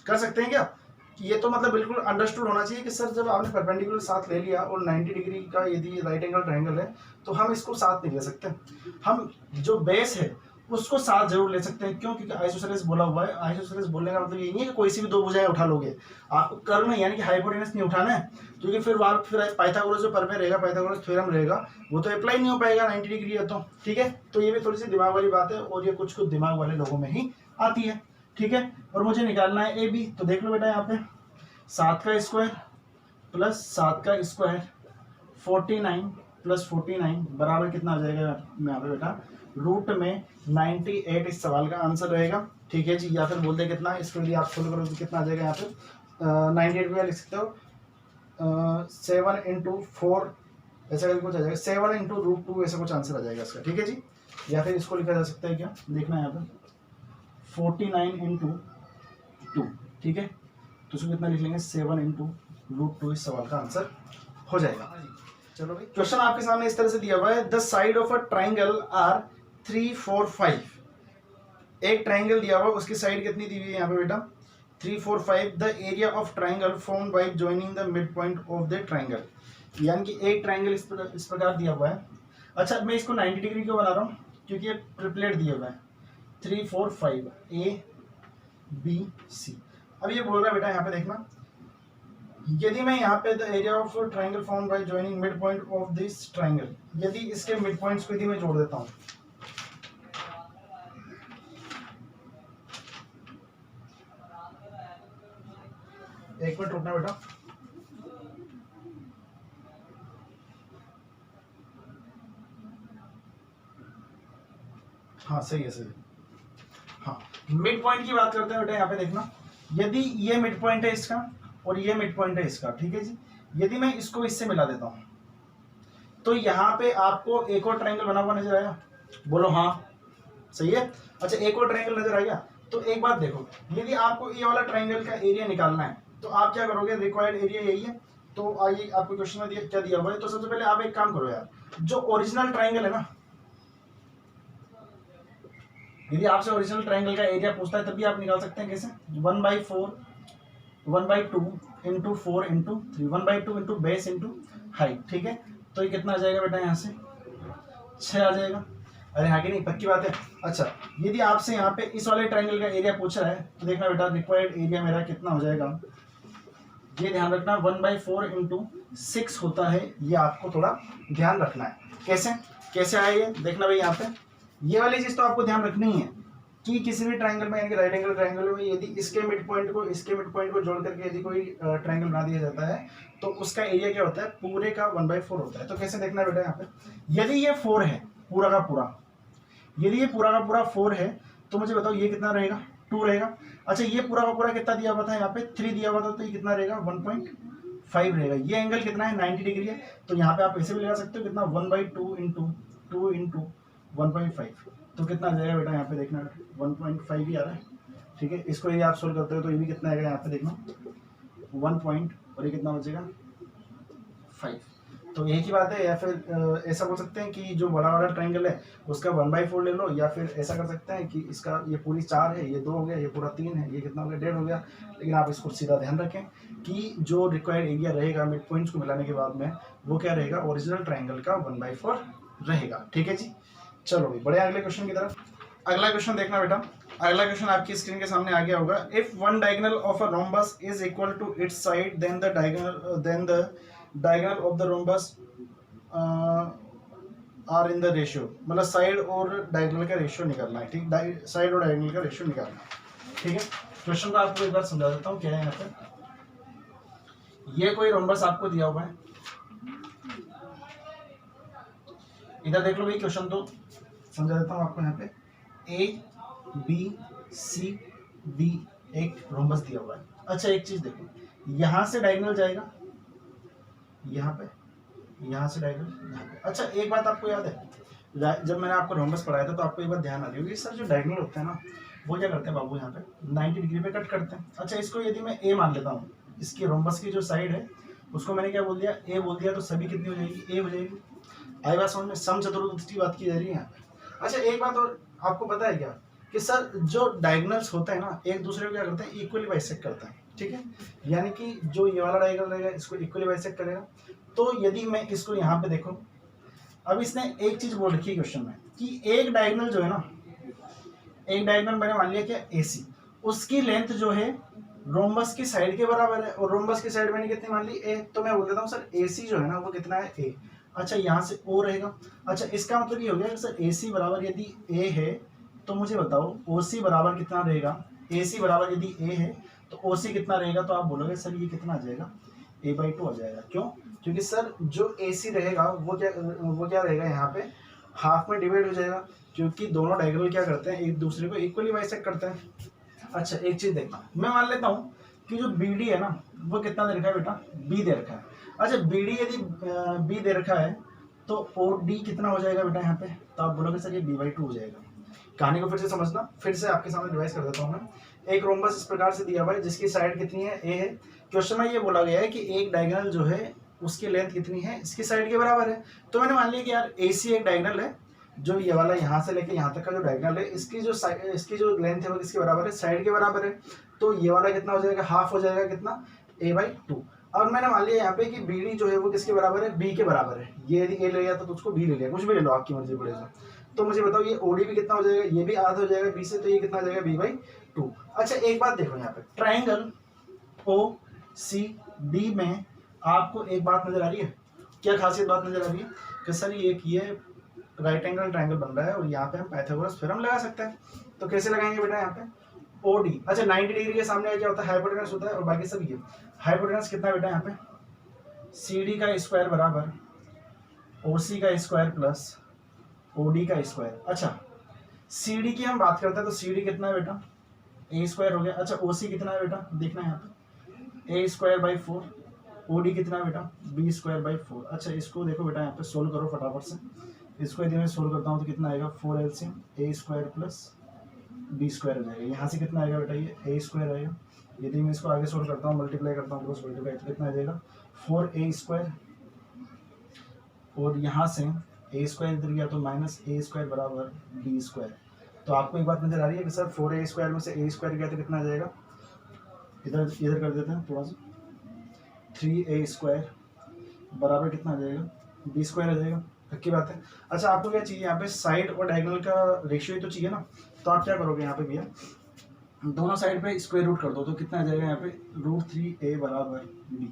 कर सकते हैं क्या? कि ये तो मतलब बिल्कुल अंडरस्टूड होना चाहिए कि सर जब आपने परपेंडिकुलर साथ ले लिया और 90 डिग्री का यदि राइट एंगल ट्रायंगल है, तो हम इसको साथ नहीं ले सकते, हम जो बेस है उसको साथ जरूर ले सकते हैं। क्यों? क्योंकि आइसोसेलेस बोला हुआ है। आइसोसेलेस बोलने का मतलब ये नहीं है कि कोई सी भी दो भुजाएं उठा लोगे, आपको कर्व में यानी कि हाइपोटेनस नहीं उठाना है, क्योंकि फिर पाइथागोरस जो प्रमेय रहेगा, पाइथागोरस थ्योरम रहेगा, वो तो अप्लाई नहीं हो पाएगा 90 डिग्री है तो, ठीक है। तो ये भी थोड़ी सी दिमाग वाली बात है, और ये कुछ कुछ दिमाग वाले लोगों में ही आती है, ठीक है। और मुझे निकालना है ए बी, तो देख लो बेटा यहाँ पे 7 का स्क्वायर प्लस 7 का स्क्वायर 49 प्लस 49 बराबर कितना आ जाएगा यहाँ पे बेटा, रूट में 98 इस सवाल का आंसर रहेगा, ठीक है जी। या फिर बोलते कितना, इसको यदि आप सोल्व करो तो कितना आ जाएगा यहाँ पे 98 भी लिख सकते हो, 7 × 4 ऐसा करके कुछ आ जाएगा, 7 × √2 ऐसा कुछ आंसर आ जाएगा इसका, ठीक है जी। या फिर इसको लिखा जा सकता है क्या, देखना यहाँ पे 49 × 2, ठीक है, तो उसको कितना लिख लेंगे 7 × √2 इस सवाल का आंसर हो जाएगा। चलो भाई क्वेश्चन आपके सामने इस तरह से दिया हुआ है, the side of a triangle are 3, 4, 5। एक ट्राइंगल दिया हुआ, उसकी साइड कितनी दी हुई है यहाँ पे बेटा 3, 4, 5। The area of triangle formed by joining the mid point of the triangle, यानी कि एक ट्राइंगल इस प्रकार दिया हुआ है। अच्छा मैं इसको 90 डिग्री क्यों बना रहा हूँ, क्योंकि ये ट्रिपलेट दिया हुआ है 3, 4, 5 ए बी सी। अब ये बोल रहा है बेटा यहाँ पे देखना, यदि मैं यहाँ पे the area of triangle formed by joining mid point of this triangle, यदि इसके मिड पॉइंट्स को यदि मैं जोड़ देता हूँ, एक मिनट रुकना बेटा, हाँ सही है सही है, हाँ मिड पॉइंट की बात करते हैं बेटा। यहाँ पे देखना, यदि ये मिड पॉइंट है इसका और ये मिड पॉइंट है इसका, ठीक है जी, यदि मैं इसको इससे मिला देता हूं, तो यहाँ पे आपको एक और ट्रायंगल बना हुआ नजर आया, बोलो हाँ सही है। अच्छा एक और ट्रायंगल नजर आ गया, तो एक बात देखो, यदि आपको ये वाला ट्रायंगल का एरिया निकालना है, तो आप क्या करोगे, रिक्वायर्ड एरिया यही है। तो आइए आपको क्वेश्चन में क्या दिया हुआ है, तो सबसे पहले आप एक काम करो यार, जो ओरिजिनल ट्रायंगल है ना, यदि आपसे ओरिजिनल ट्रायंगल का एरिया पूछता है तब भी आप निकाल सकते हैं। कैसे, 1/4 1/2 × 4 × 3, 1/2 × बेस × हाइट, ठीक है। तो ये कितना आ जाएगा बेटा, यहाँ से 6 आ जाएगा। अरे हाँ कि नहीं, पक्की बात है। अच्छा यदि आपसे यहाँ पे इस वाले ट्रायंगल का एरिया पूछ रहा है, तो देखना बेटा रिक्वायर्ड एरिया मेरा कितना हो जाएगा, ये ध्यान रखना 1/4 × 6 होता है, ये आपको थोड़ा ध्यान रखना है। कैसे कैसे आया ये, देखना भाई यहाँ पे ये वाली चीज तो आपको ध्यान रखनी है कि किसी भी ट्रायंगल में, यानी कि राइट एंगल ट्रायंगल में, यदि इसके मिड पॉइंट को इसके मिड पॉइंट को जोड़ करके यदि कोई ट्रायंगल बना दिया जाता है, तो उसका एरिया क्या होता है, पूरे का 1/4 होता है। तो कैसे देखना बेटा, यहाँ पे यदि ये 4 है पूरा का पूरा, यदि ये पूरा का पूरा 4 है, तो मुझे बताओ ये कितना रहेगा 2 रहेगा। अच्छा ये पूरा का पूरा कितना दिया हुआ था, यहाँ पे 3 दिया हुआ था, तो ये कितना रहेगा 1.5 रहेगा। ये एंगल कितना है 90 डिग्री है, तो यहाँ पे आप ऐसे भी लगा सकते हो कितना 1/2 इंटू 2 इंटू 1.5, तो कितना आ जाएगा बेटा यहाँ पे देखना 1.5 ही आ रहा है। ठीक है, इसको यदि आप सोल्व करते हो तो ये भी कितना आएगा यहाँ पे देखना 1 पॉइंट, और ये कितना बचेगा 5। तो एक ही बात है, या फिर ऐसा बोल सकते हैं कि जो बड़ा वाला ट्रायंगल है उसका 1/4 ले लो, या फिर ऐसा कर सकते हैं कि इसका ये पूरी 4 है, ये 2 हो गया, ये पूरा 3 है, ये कितना हो गया 1.5 हो गया। लेकिन आप इसको सीधा ध्यान रखें कि जो रिक्वायर्ड एरिया रहेगा मिड पॉइंट्स को मिलाने के बाद में वो क्या रहेगा, ओरिजिनल ट्रायंगल का 1/4 रहेगा। ठीक है जी, चलो भाई बढ़िया अगले क्वेश्चन की तरफ। अगला क्वेश्चन देखना बेटा, अगला क्वेश्चन आपकी स्क्रीन के सामने आ गया होगा। If one diagonal of a rhombus is equal to its side then the diagonal of the rhombus are in the ratio, मतलब साइड और डायगोनल का रेशियो निकालना है। ठीक, साइड और डायगोनल का रेशियो निकालना है। ठीक है, क्वेश्चन को आपको एक बार समझा देता हूँ क्या है यहाँ पे। ये कोई रोम्बस आपको दिया हुआ है, इधर देख लो भाई, क्वेश्चन तो समझा देता हूँ आपको। यहाँ पे ABCD एक रोम्बस दिया हुआ है। अच्छा एक चीज देखो, यहां से डायगोनल जाएगा यहाँ पे, यहाँ से डायगोनल यहाँ पे। अच्छा एक बात आपको याद है, जब मैंने आपको रोम्बस पढ़ाया था तो आपको एक बात ध्यान आ रही होगी, सर जो डायगोनल होते हैं ना वो क्या करते हैं बाबू, यहाँ पे 90 डिग्री पे कट करते हैं। अच्छा इसको यदि मैं A मान लेता हूँ, इसकी रोम्बस की जो साइड है उसको मैंने क्या बोल दिया, A बोल दिया, तो सभी कितनी हो जाएगी, A हो जाएगी। आई बात समझ में, समचतुर्भुज की बात की जा रही है यहाँ पे। अच्छा एक बात और आपको पता है क्या, कि सर जो डायगोनल्स होते हैं ना एक दूसरे को क्या करते हैं, इक्वली बाइसेक्ट करते हैं। ठीक है, यानी कि जो ये वाला डायगोनल रहेगा इसको इक्वली बाइसेक्ट करेगा। तो यदि मैं इसको यहाँ पे देखूं, अब इसने एक चीज बोल रखी है क्वेश्चन में कि एक डायगोनल जो है ना, एक डायगोनल मैंने मान लिया क्या AC, उसकी लेंथ जो है रोम्बस की साइड के बराबर है, और रोम्बस की साइड मैंने कितनी मान ली A, तो मैं बोल देता हूँ सर AC जो है ना वो कितना है A। अच्छा यहाँ से O रहेगा। अच्छा इसका मतलब ये हो गया कि सर AC बराबर यदि A है तो मुझे बताओ OC बराबर कितना रहेगा। AC बराबर यदि A है तो OC कितना रहेगा, तो आप बोलोगे सर ये कितना आ जाएगा A/2 आ जाएगा। क्यों, क्योंकि सर जो AC रहेगा वो क्या रहेगा यहाँ पे हाफ में डिवाइड हो जाएगा, क्योंकि दोनों डायगोनल क्या करते हैं एक दूसरे को इक्वली बाइसेक्ट करते हैं। अच्छा एक चीज देखना, मैं मान लेता हूँ कि जो BD है ना वो कितना दे रखा है बेटा, B दे रखा है। अच्छा BD यदि B दे रखा है तो OD कितना हो जाएगा बेटा यहाँ पे, तो आप बोलोगे सर ये B/2 हो जाएगा। कहानी को फिर से समझना, फिर से आपके सामने रिवाइज कर देता हूँ मैं। एक रोम्बस इस प्रकार से दिया हुआ है जिसकी साइड कितनी है A है। क्वेश्चन में ये बोला गया है कि एक डायगोनल जो है उसकी लेंथ कितनी है, इसकी साइड के बराबर है। तो मैंने मान लिया कि यार AC एक डायगोनल है, जो ये वाला यहाँ से लेके यहाँ तक का जो डायगोनल है इसकी जो लेंथ है वो किसके बराबर है, साइड के बराबर है। तो ये वाला कितना हो जाएगा, हाफ हो जाएगा, कितना A/2। और मैंने मान लिया यहाँ पे कि BD जो है वो किसके बराबर है, B के बराबर है। ये यदि A ले लिया तो उसको B ले लिया, कुछ भी ले लो आपकी मर्जी पड़ेगा। तो मुझे बताओ ये OD भी कितना हो जाएगा, ये भी आधा हो जाएगा B से, तो ये कितना हो जाएगा B/2। अच्छा एक बात देखो यहाँ पे, ट्राइंगल OCD में आपको एक बात नजर आ रही है, क्या खासियत बात नजर आ रही है कि सर ये राइट एंगल ट्राइंगल बन रहा है और यहाँ पे हम पाइथागोरस थ्योरम लगा सकते हैं। तो कैसे लगाएंगे बेटा यहाँ पे OD। अच्छा 90 डिग्री के सामने क्या होता है, हाइपोटेनस होता है, और बाकी सब ये हाइपोटेनस कितना बेटा यहाँ पे CD का स्क्वायर बराबर OC का स्क्वायर प्लस OD का स्क्वायर। अच्छा CD की हम बात करते हैं तो CD कितना है बेटा A² हो गया। अच्छा OC कितना है बेटा, देखना है यहाँ पे A²/4, OD कितना है बेटा B²/4। अच्छा इसको देखो बेटा यहाँ पे सोल्व करो फटाफट से, इसको यदि मैं सोल्व करता हूँ तो कितना आएगा 4 LCM A² प्लस B² हो जाएगा। यहाँ से कितना आएगा बेटा ये A² आएगा। यदि मैं इसको आगे सोल्व करता हूँ, मल्टीप्लाई करता हूँ तो कितना आ जाएगा 4A², और यहाँ से A² इधर गया तो -A² बराबर B²। तो आपको एक बात नजर आ रही है कि सर 4A² में से A² गया तो कितना आ जाएगा, इधर कर देते हैं थोड़ा सा, 3A² बराबर कितना आ जाएगा B² आ जाएगा। पक्की बात है। अच्छा आपको क्या चाहिए यहाँ पे, साइड और डायगोनल का रेशियो तो चाहिए ना, तो आप क्या करोगे यहाँ पे भैया, दोनों साइड पे स्क्वायर रूट कर दो, तो कितना आ जाएगा यहाँ पे √3A बराबर B।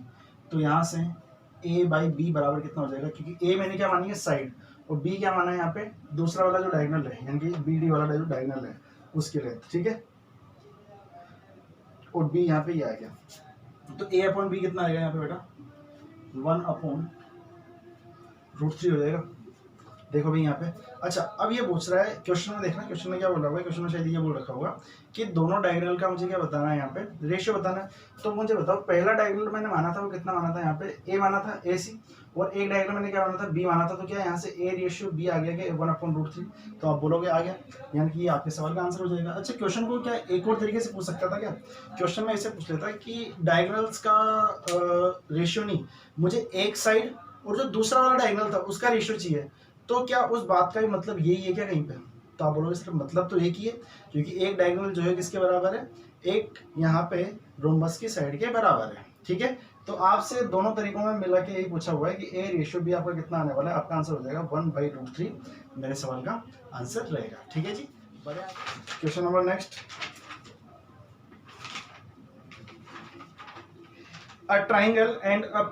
तो यहाँ से A/B बराबर कितना हो जाएगा, क्योंकि A मैंने क्या मानी है साइड, और B क्या माना है यहाँ पे दूसरा वाला जो डायगोनल है, यानी कि BD वाला जो डायगोनल है उसकी लेंथ। ठीक है, और B यहाँ पे ये आ गया, तो A/B कितना आएगा यहाँ पे बेटा 1/√3 हो जाएगा। देखो भाई यहाँ पे। अच्छा अब ये पूछ रहा है क्वेश्चन में, देखना क्वेश्चन में क्या बोला हुआ है, क्वेश्चन में शायद ये बोल रखा होगा कि दोनों डायगोनल का मुझे क्या बताना है, यहाँ पे रेशियो बताना है। तो मुझे बताओ पहला डायगोनल मैंने माना था वो कितना माना था, यहाँ पे ए माना था ए सी, और एक डायगोनल मैंने क्या माना था बी माना था। तो क्या यहाँ से ए रेशियो बी आ गया क्या 1/√3, तो आप बोलोगे आ गया, यानी कि ये आपके सवाल का आंसर हो जाएगा। अच्छा क्वेश्चन को क्या एक और तरीके से पूछ सकता था क्या, क्वेश्चन में ऐसे पूछ लेता कि डायगोनल्स का रेशियो नहीं, मुझे एक साइड और जो दूसरा वाला डायगोनल था उसका रेशियो चाहिए। तो क्या उस बात का भी मतलब यही है क्या कहीं पे, तो आप बोलोगे सिर्फ मतलब तो एक ही है, क्योंकि एक डायगोनल जो है किसके बराबर है, एक यहाँ पे रोम्बस की साइड के बराबर है। ठीक है, तो आपसे दोनों तरीकों में मिला के यही पूछा हुआ है कि ए रेशियो भी आपका कितना आने वाला है, आपका आंसर हो जाएगा 1/√3 मेरे सवाल का आंसर रहेगा। ठीक है जी, बढ़िया। Question number next, a triangle and a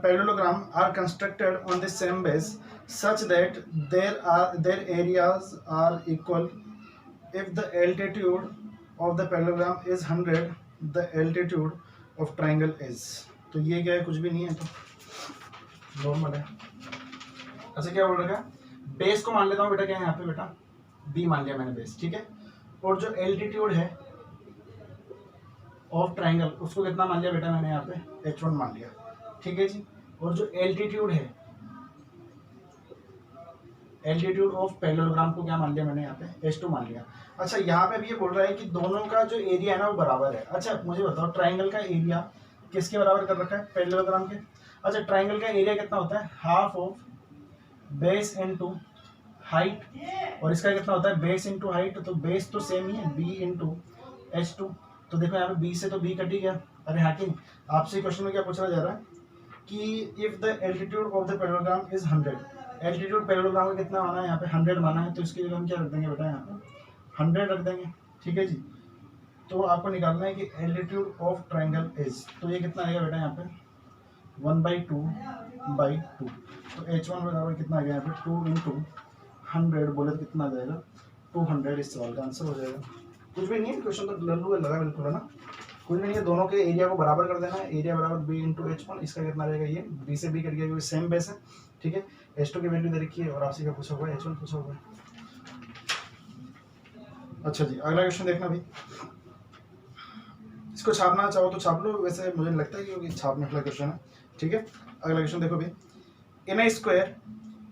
parallelogram are constructed on the same base such that their areas are equal. If the altitude of the parallelogram is 100, the altitude of triangle is, तो ये क्या है, कुछ भी नहीं है, तो normal है। अच्छा क्या बोल रखा है, बेस को मान लेता हूँ बेटा, क्या है यहाँ पे बेटा बी मान लिया मैंने बेस, ठीक है, और जो एल्टीट्यूड है ऑफ ट्राइंगल उसको कितना मान लिया बेटा मैंने यहाँ पे h1 मान लिया। ठीक है जी, और जो एल्टीट्यूड है, एल्टीट्यूड ऑफ पैरेललोग्राम को क्या मान लिया मैंने यहाँ पे h2 मान लिया। अच्छा यहाँ पे भी ये बोल रहा है कि दोनों का जो एरिया है ना वो बराबर है। अच्छा मुझे बताओ ट्राइंगल का एरिया किसके बराबर कर रखा है, पैरेललोग्राम के। अच्छा ट्राइंगल का एरिया कितना होता है, half of base into height, और इसका कितना होता है बेस इनटू हाइट, तो बेस तो सेम ही है b इनटू h2। तो देखो यहाँ पे b से तो b कट ही गया। अरे हाँ कि आपसे क्वेश्चन में क्या पूछा जा रहा है कि if the altitude of the parallelogram is 100, altitude parallelogram का कितना माना है यहाँ पे 100 माना है, तो इसके लिए हम क्या रख देंगे बेटा यहाँ पे 100 रख देंगे। ठीक है जी, तो आपको निकालना है कि एल्टीट्यूड ऑफ ट्राइंगल इज, तो ये कितना आएगा बेटा यहाँ पे 1/2/2, तो h1 बराबर कितना आ गया यहाँ पे 2 इंटू 100 बोले तो कितना आ जाएगा 200, इस सवाल का आंसर हो जाएगा। कुछ भी नहीं है, क्वेश्चन तो लल्लू लगा बिल्कुल है ना, कुछ भी नहीं है, दोनों के एरिया को बराबर कर देना है, एरिया बराबर b इंटू h1, इसका कितना रहेगा ये b से b कट गया क्योंकि सेम बेस है। ठीक है, h2 की वैल्यू दे रखी है और आपसे क्या पूछा हुआ है h1 पूछा हुआ है। अच्छा जी अगला क्वेश्चन देखना भाई, इसको छापना चाहो तो छाप लो, वैसे मुझे लगता है कि छापने वाला क्वेश्चन है। ठीक है, अगला क्वेश्चन देखो भाई, in a square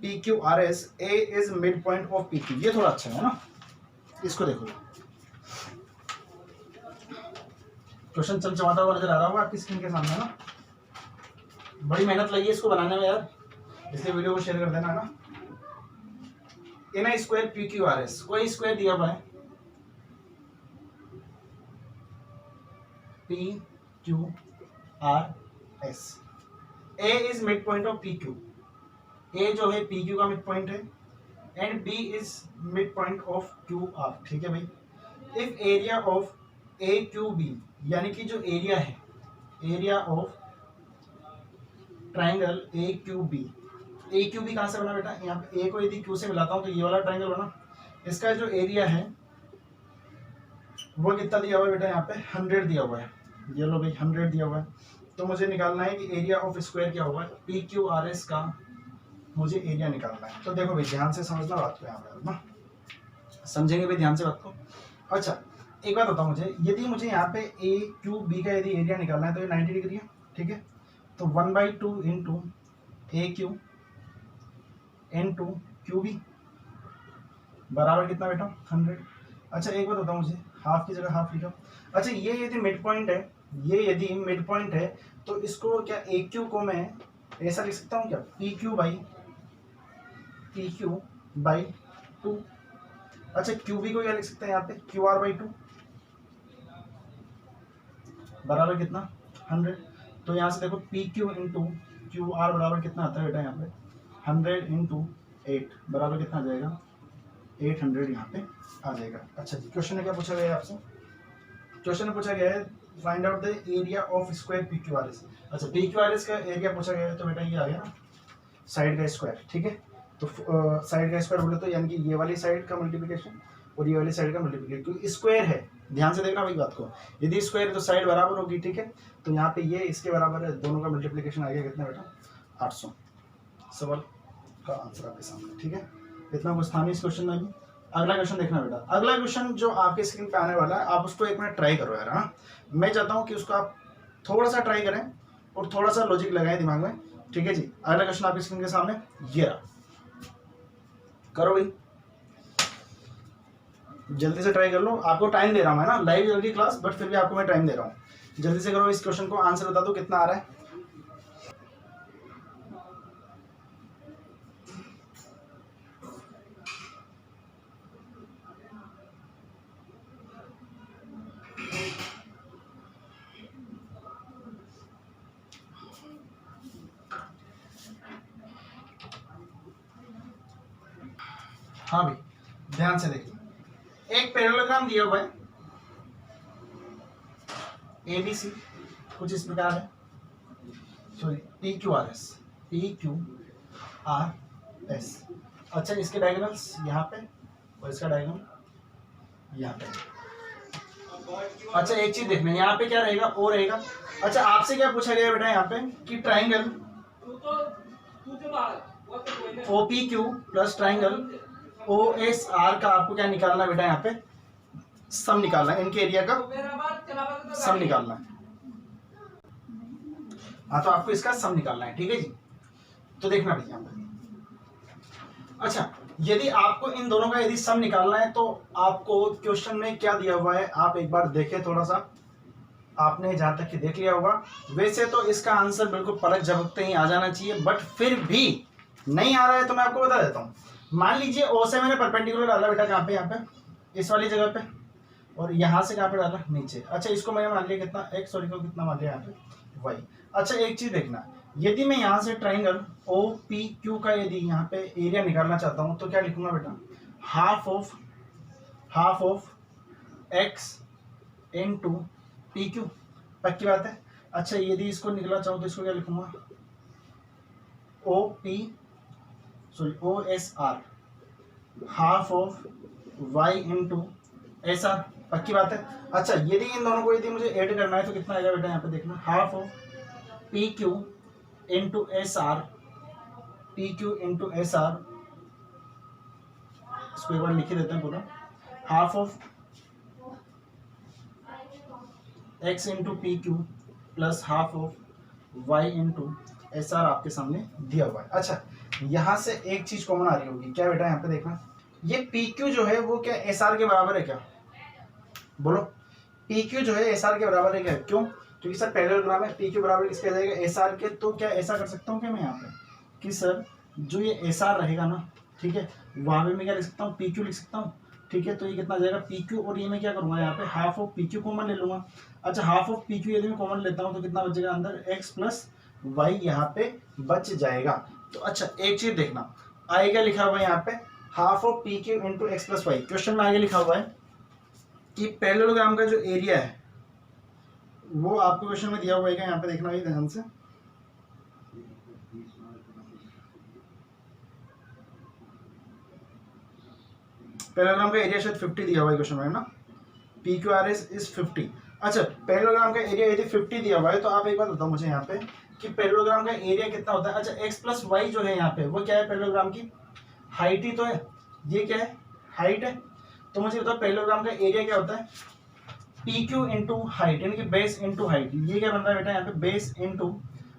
PQRS A is mid point of PQ, ये थोड़ा अच्छा है ना, इसको देखो क्वेश्चन चमचमाता हुआ नजर आ रहा होगा आपकी स्क्रीन के सामने ना, बड़ी मेहनत लगी है इसको बनाने में यार, इसलिए वीडियो को शेयर कर देना ना। इन ए स्क्वायर PQRS, कोई स्क्वायर दिया हुआ है PQRS, A is mid point of PQ, A जो है PQ का मिड पॉइंट है and B is mid point of QR। ठीक है भाई, इफ एरिया ऑफ AQB, यानी कि जो एरिया है, एरिया ऑफ ट्राइंगल AQB कहाँ से बना बेटा, यहाँ पे A को यदि Q से मिलाता हूँ तो ये वाला ट्राइंगल बना, इसका जो एरिया है वो कितना दिया हुआ है बेटा, यहाँ पे 100 दिया हुआ है, ये लो भाई 100 दिया हुआ है। तो मुझे निकालना है कि एरिया ऑफ स्क्वायर क्या होगा, PQRS का मुझे एरिया निकालना है। तो देखो भाई ध्यान से समझना बात को, यहाँ पे ना समझेंगे भाई ध्यान से बात को। अच्छा एक बात बताओ मुझे, यदि मुझे यहाँ पे AQB का यदि एरिया निकालना है तो ये 90 डिग्री है। ठीक है, तो 1/2 इंटू AQ इंटू QB बराबर कितना बेटा 100। अच्छा एक बात बताओ मुझे, हाफ की जगह हाफ लिखा। अच्छा ये यदि मिड पॉइंट है, ये यदि मिड पॉइंट है तो इसको क्या AQ को मैं ऐसा लिख सकता हूँ क्या, PQ/2। अच्छा QB को क्या लिख सकते हैं यहाँ पे QR/2 बराबर कितना 100। तो यहाँ से देखो PQ इंटू QR बराबर कितना आता है बेटा, यहाँ पे 100 इंटू 8 बराबर कितना आ जाएगा 800 यहाँ पे आ जाएगा। अच्छा जी क्वेश्चन में क्या पूछा गया है आपसे, क्वेश्चन में पूछा गया है find out the area of square PQRS। अच्छा PQRS का एरिया पूछा गया है, तो बेटा ये आ गया ना साइड का स्क्वायर। ठीक है, तो साइड का स्क्वायर बोले तो यानी कि ये वाली साइड का मल्टीप्लिकेशन और ये वाली साइड का मल्टीप्लिकेशन, क्योंकि स्क्वायर है, ध्यान से देखना भाई बात को, यदि स्क्वायर है तो साइड बराबर होगी। ठीक है, तो यहाँ पे ये इसके बराबर है, दोनों का मल्टीप्लिकेशन आ गया कितना बेटा 800, सवाल का आंसर आपके सामने। ठीक है। इतना कुछ था नहीं इस क्वेश्चन में भी। अगला क्वेश्चन देखना बेटा, अगला क्वेश्चन जो आपके स्क्रीन पे आने वाला है आप उसको एक मिनट ट्राई करो यार। हाँ, मैं चाहता हूँ कि उसको आप थोड़ा सा ट्राई करें और थोड़ा सा लॉजिक लगाएं दिमाग में, ठीक है जी। अगला क्वेश्चन आपकी स्क्रीन के सामने ये रहा, करो भाई, जल्दी से ट्राई कर लो। आपको टाइम दे रहा हूँ, है ना, लाइव जल्दी क्लास, बट फिर भी आपको मैं टाइम दे रहा हूँ, जल्दी से करो इस क्वेश्चन को, आंसर बता दो कितना आ रहा है। हाँ भाई, ध्यान से देखिए, एक पैरेललोग्राम दिया हुआ है एबीसी, कुछ इस प्रकार है, sorry P Q R S, P Q R S. अच्छा, इसके डायगोनल्स यहाँ पे और इसका डायगोनल यहाँ पे। अच्छा, एक चीज देखना, यहाँ पे क्या रहेगा, ओ रहेगा। अच्छा, आपसे क्या पूछा गया बेटा यहाँ पे कि triangle O P Q plus triangle O S R का आपको क्या निकालना है बेटा, यहाँ पे सम निकालना है, इनके एरिया का सम निकालना है। हाँ, तो आपको इसका सम निकालना है, ठीक है जी। तो देखना भैया यहाँ पे, अच्छा यदि आपको इन दोनों का यदि सम निकालना है तो आपको क्वेश्चन में क्या दिया हुआ है आप एक बार देखें, थोड़ा सा आपने जहां तक कि देख लिया होगा। वैसे तो इसका आंसर बिल्कुल पलक झपकते ही आ जाना चाहिए, बट फिर भी नहीं आ रहा है तो मैं आपको बता देता हूँ। मान लीजिए ओ से मैंने परपेंडिकुलर डाला बेटा, कहाँ पे, यहाँ पे इस वाली जगह पे, और यहाँ से कहाँ पे डाला, नीचे। अच्छा, इसको मैंने मान लिया कितना, एक्स, और इसको कितना मान लिया यहाँ पे, वाई। अच्छा, एक चीज देखना, यदि मैं यहाँ से ट्राइंगल ओ पी क्यू का यदि यहाँ पे एरिया निकालना चाहता हूँ तो क्या लिखूंगा बेटा, half of x into P Q, पक्की बात है। अच्छा, यदि इसको निकलना चाहूँ तो इसको क्या लिखूंगा, O S R, half of Y into S R, पक्की बात है। अच्छा, यदि इन दोनों को यदि मुझे ऐड करना है तो कितना आएगा बेटा, यहाँ पे देखना, half of P Q into S R, P Q into S R, इसको एक बार लिख देते हैं पूरा, half of X into P Q plus half of Y into S R आपके सामने दिया हुआ है। अच्छा, यहां से एक चीज कॉमन आ रही होगी, क्या बेटा, यहाँ पे देखना, ये पी क्यू जो है वो क्या एस आर के बराबर है क्या, बोलो, पी क्यू जो है एस आर के बराबर है क्या, क्यों, क्योंकि सर पैरेललोग्राम है, पी क्यू बराबर किसके आ जाएगा, एस आर के। तो क्या ऐसा कर सकता हूँ क्या मैं यहाँ पे कि सर जो ये एस आर रहेगा ना, ठीक है, वहां पे मैं क्या लिख सकता हूँ, पी क्यू लिख सकता हूँ, ठीक है। तो ये कितना आ जाएगा, पी क्यू, और ये मैं क्या करूंगा यहाँ पे half of P Q common ले लूंगा। अच्छा, हाफ ऑफ पी क्यू यदि मैं कॉमन लेता हूँ तो कितना बचेगा अंदर, एक्स प्लस वाई यहाँ पे बच जाएगा। तो अच्छा, एक चीज देखना, आगे क्या लिखा हुआ है यहाँ पे, half of P Q into X plus Y. Question में आगे लिखा हुआ है कि पैरेललोग्राम का जो एरिया है वो आपको क्वेश्चन में दिया हुआ है, यहाँ पे देखना भाई ध्यान से, पैरेललोग्राम का एरिया शायद 50 दिया हुआ है क्वेश्चन में, है ना, P Q R S is 50। अच्छा, पैरेललोग्राम का एरिया यदि 50 दिया हुआ है तो आप एक बात बताओ मुझे यहाँ पे कि पैरेललोग्राम का एरिया कितना होता है। अच्छा, एक्स प्लस वाई जो है यहाँ पे वो क्या है, पैरेललोग्राम की हाइट ही तो है, ये क्या है, हाइट है। तो मुझे बताओ पैरेललोग्राम का एरिया क्या होता है, पी क्यू इंटू हाइट, यानी कि बेस इंटू हाइट। ये क्या बन रहा है बेटा यहाँ पे, बेस इंटू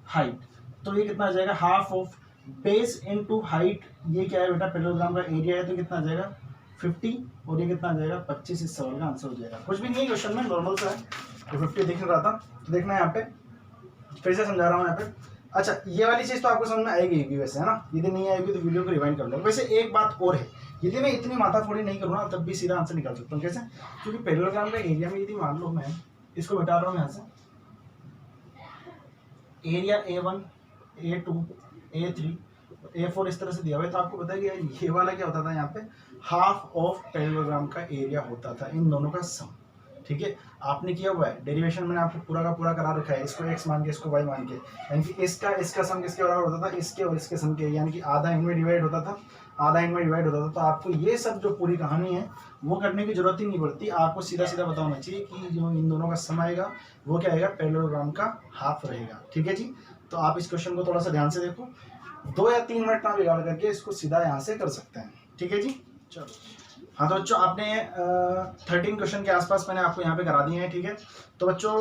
हाइट। तो ये कितना आ जाएगा, half of base into height, ये क्या है बेटा, पैरेललोग्राम का एरिया है, तो कितना आ जाएगा 50, और ये कितना आ जाएगा 25। इस सवाल का आंसर हो जाएगा, कुछ भी नहीं है क्वेश्चन में, नॉर्मल सा है। तो 50 दिख रहा था, तो देखना यहाँ पे, फिर से समझा रहा हूँ यहाँ पे। अच्छा, ये वाली चीज तो आपको समझ में आएगी वैसे, है ना, यदि नहीं आएगी तो वीडियो को रिवाइंड कर लो। वैसे एक बात और है, यदि मैं इतनी माथाफोड़ी नहीं करूँ ना तब भी सीधा आंसर निकाल सकता हूँ। कैसे, क्योंकि पैरेललोग्राम का एरिया में यदि मान लो मैं इसको बता रहा हूँ यहाँ से, area A1 A2 A3 A4 इस तरह से दिया हुआ है, तो आपको पता है कि ये वाला क्या होता था, यहाँ पे हाफ ऑफ पैरेललोग्राम का एरिया होता था, इन दोनों का सम, ठीक है। आपने किया हुआ है डेरिवेशन, मैंने आपको पूरा का पूरा करा रखा है, इसको x मान के इसको y मान के, यानी कि इसका सम किसके बराबर होता था, इसके और इसके सम के, यानी कि आधा इनमें डिवाइड होता था, आधा इनमें डिवाइड होता था। तो आपको ये सब जो पूरी कहानी है वो करने की जरूरत ही नहीं पड़ती, आपको सीधा सीधा पता होना चाहिए कि जो इन दोनों का सम आएगा वो क्या आएगा, पैरेललोग्राम का हाफ रहेगा, ठीक है जी। तो आप इस क्वेश्चन को थोड़ा सा ध्यान से देखो, 2 या 3 मिनट ना बिगाड़ करके इसको सीधा यहाँ से कर सकते हैं, ठीक है जी। चलो हाँ तो बच्चों आपने 13 क्वेश्चन के आसपास मैंने आपको यहाँ पे करा दिए हैं, ठीक है। तो बच्चों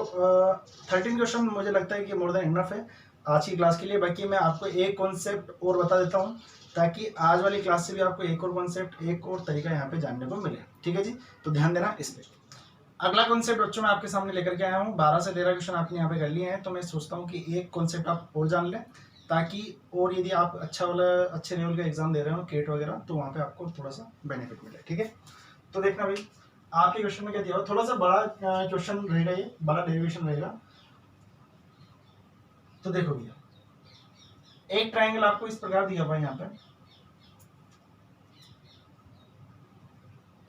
13 क्वेश्चन मुझे लगता है कि मोर देन इनफ है आज की क्लास के लिए। बाकी मैं आपको एक कॉन्सेप्ट और बता देता हूँ ताकि आज वाली क्लास से भी आपको एक और कॉन्सेप्ट, एक और तरीका यहाँ पे जानने को मिले, ठीक है जी। तो ध्यान देना इस पे। अगला कॉन्सेप्ट बच्चों मैं आपके सामने लेकर के आया हूँ। 12 से 13 क्वेश्चन आपने यहाँ पे कर लिए हैं, तो मैं सोचता हूँ कि एक कॉन्सेप्ट आप और जान लें ताकि, और यदि आप अच्छा वाला अच्छे लेवल का एग्जाम दे रहे हो केट वगैरह, तो वहाँ पे आपको थोड़ा सा बेनिफिट मिले, ठीक है। तो देखना भाई आपके क्वेश्चन में क्या दिया हुआ, थोड़ा सा बड़ा क्वेश्चन रहेगा, ये बड़ा डेरिवेशन रहेगा। तो देखो भैया एक ट्रायंगल आपको इस प्रकार दिया हुआ है यहाँ पे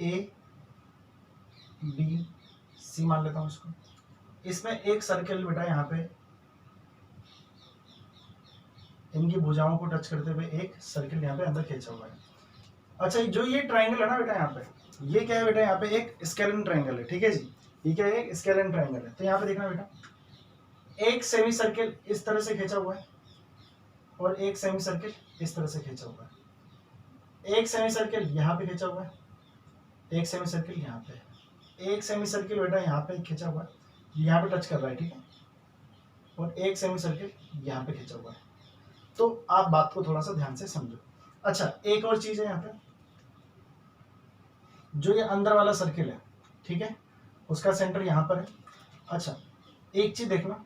ए बी सी मान लेता हूं इसको। इसमें एक सर्कल बेटा यहाँ पे इनकी भुजाओं को टच करते हुए एक सर्कल यहाँ पे अंदर खींचा हुआ है। अच्छा जो ये ट्रायंगल है ना बेटा, यहाँ पे ये क्या है बेटा, यहाँ पे एक स्केलन ट्रायंगल है, ठीक है जी। ये क्या है, एक स्केलन ट्रायंगल है। तो यहाँ पे देखना बेटा एक सेमी सर्कल इस तरह से खींचा हुआ है और एक सेमी सर्कल इस तरह से खींचा हुआ है। एक सेमी सर्कल यहाँ पे खींचा हुआ है, एक सेमी सर्कल यहाँ पे, एक सेमी सर्कल बेटा यहाँ पे खींचा हुआ है, यहाँ पे टच कर रहा है, ठीक है। और एक सेमी सर्कल यहाँ पे खींचा हुआ है। तो आप बात को थोड़ा सा ध्यान से समझो। अच्छा एक और चीज है यहाँ पे, जो ये अंदर वाला सर्किल है, ठीक है, उसका सेंटर यहाँ पर है। अच्छा एक चीज देखना,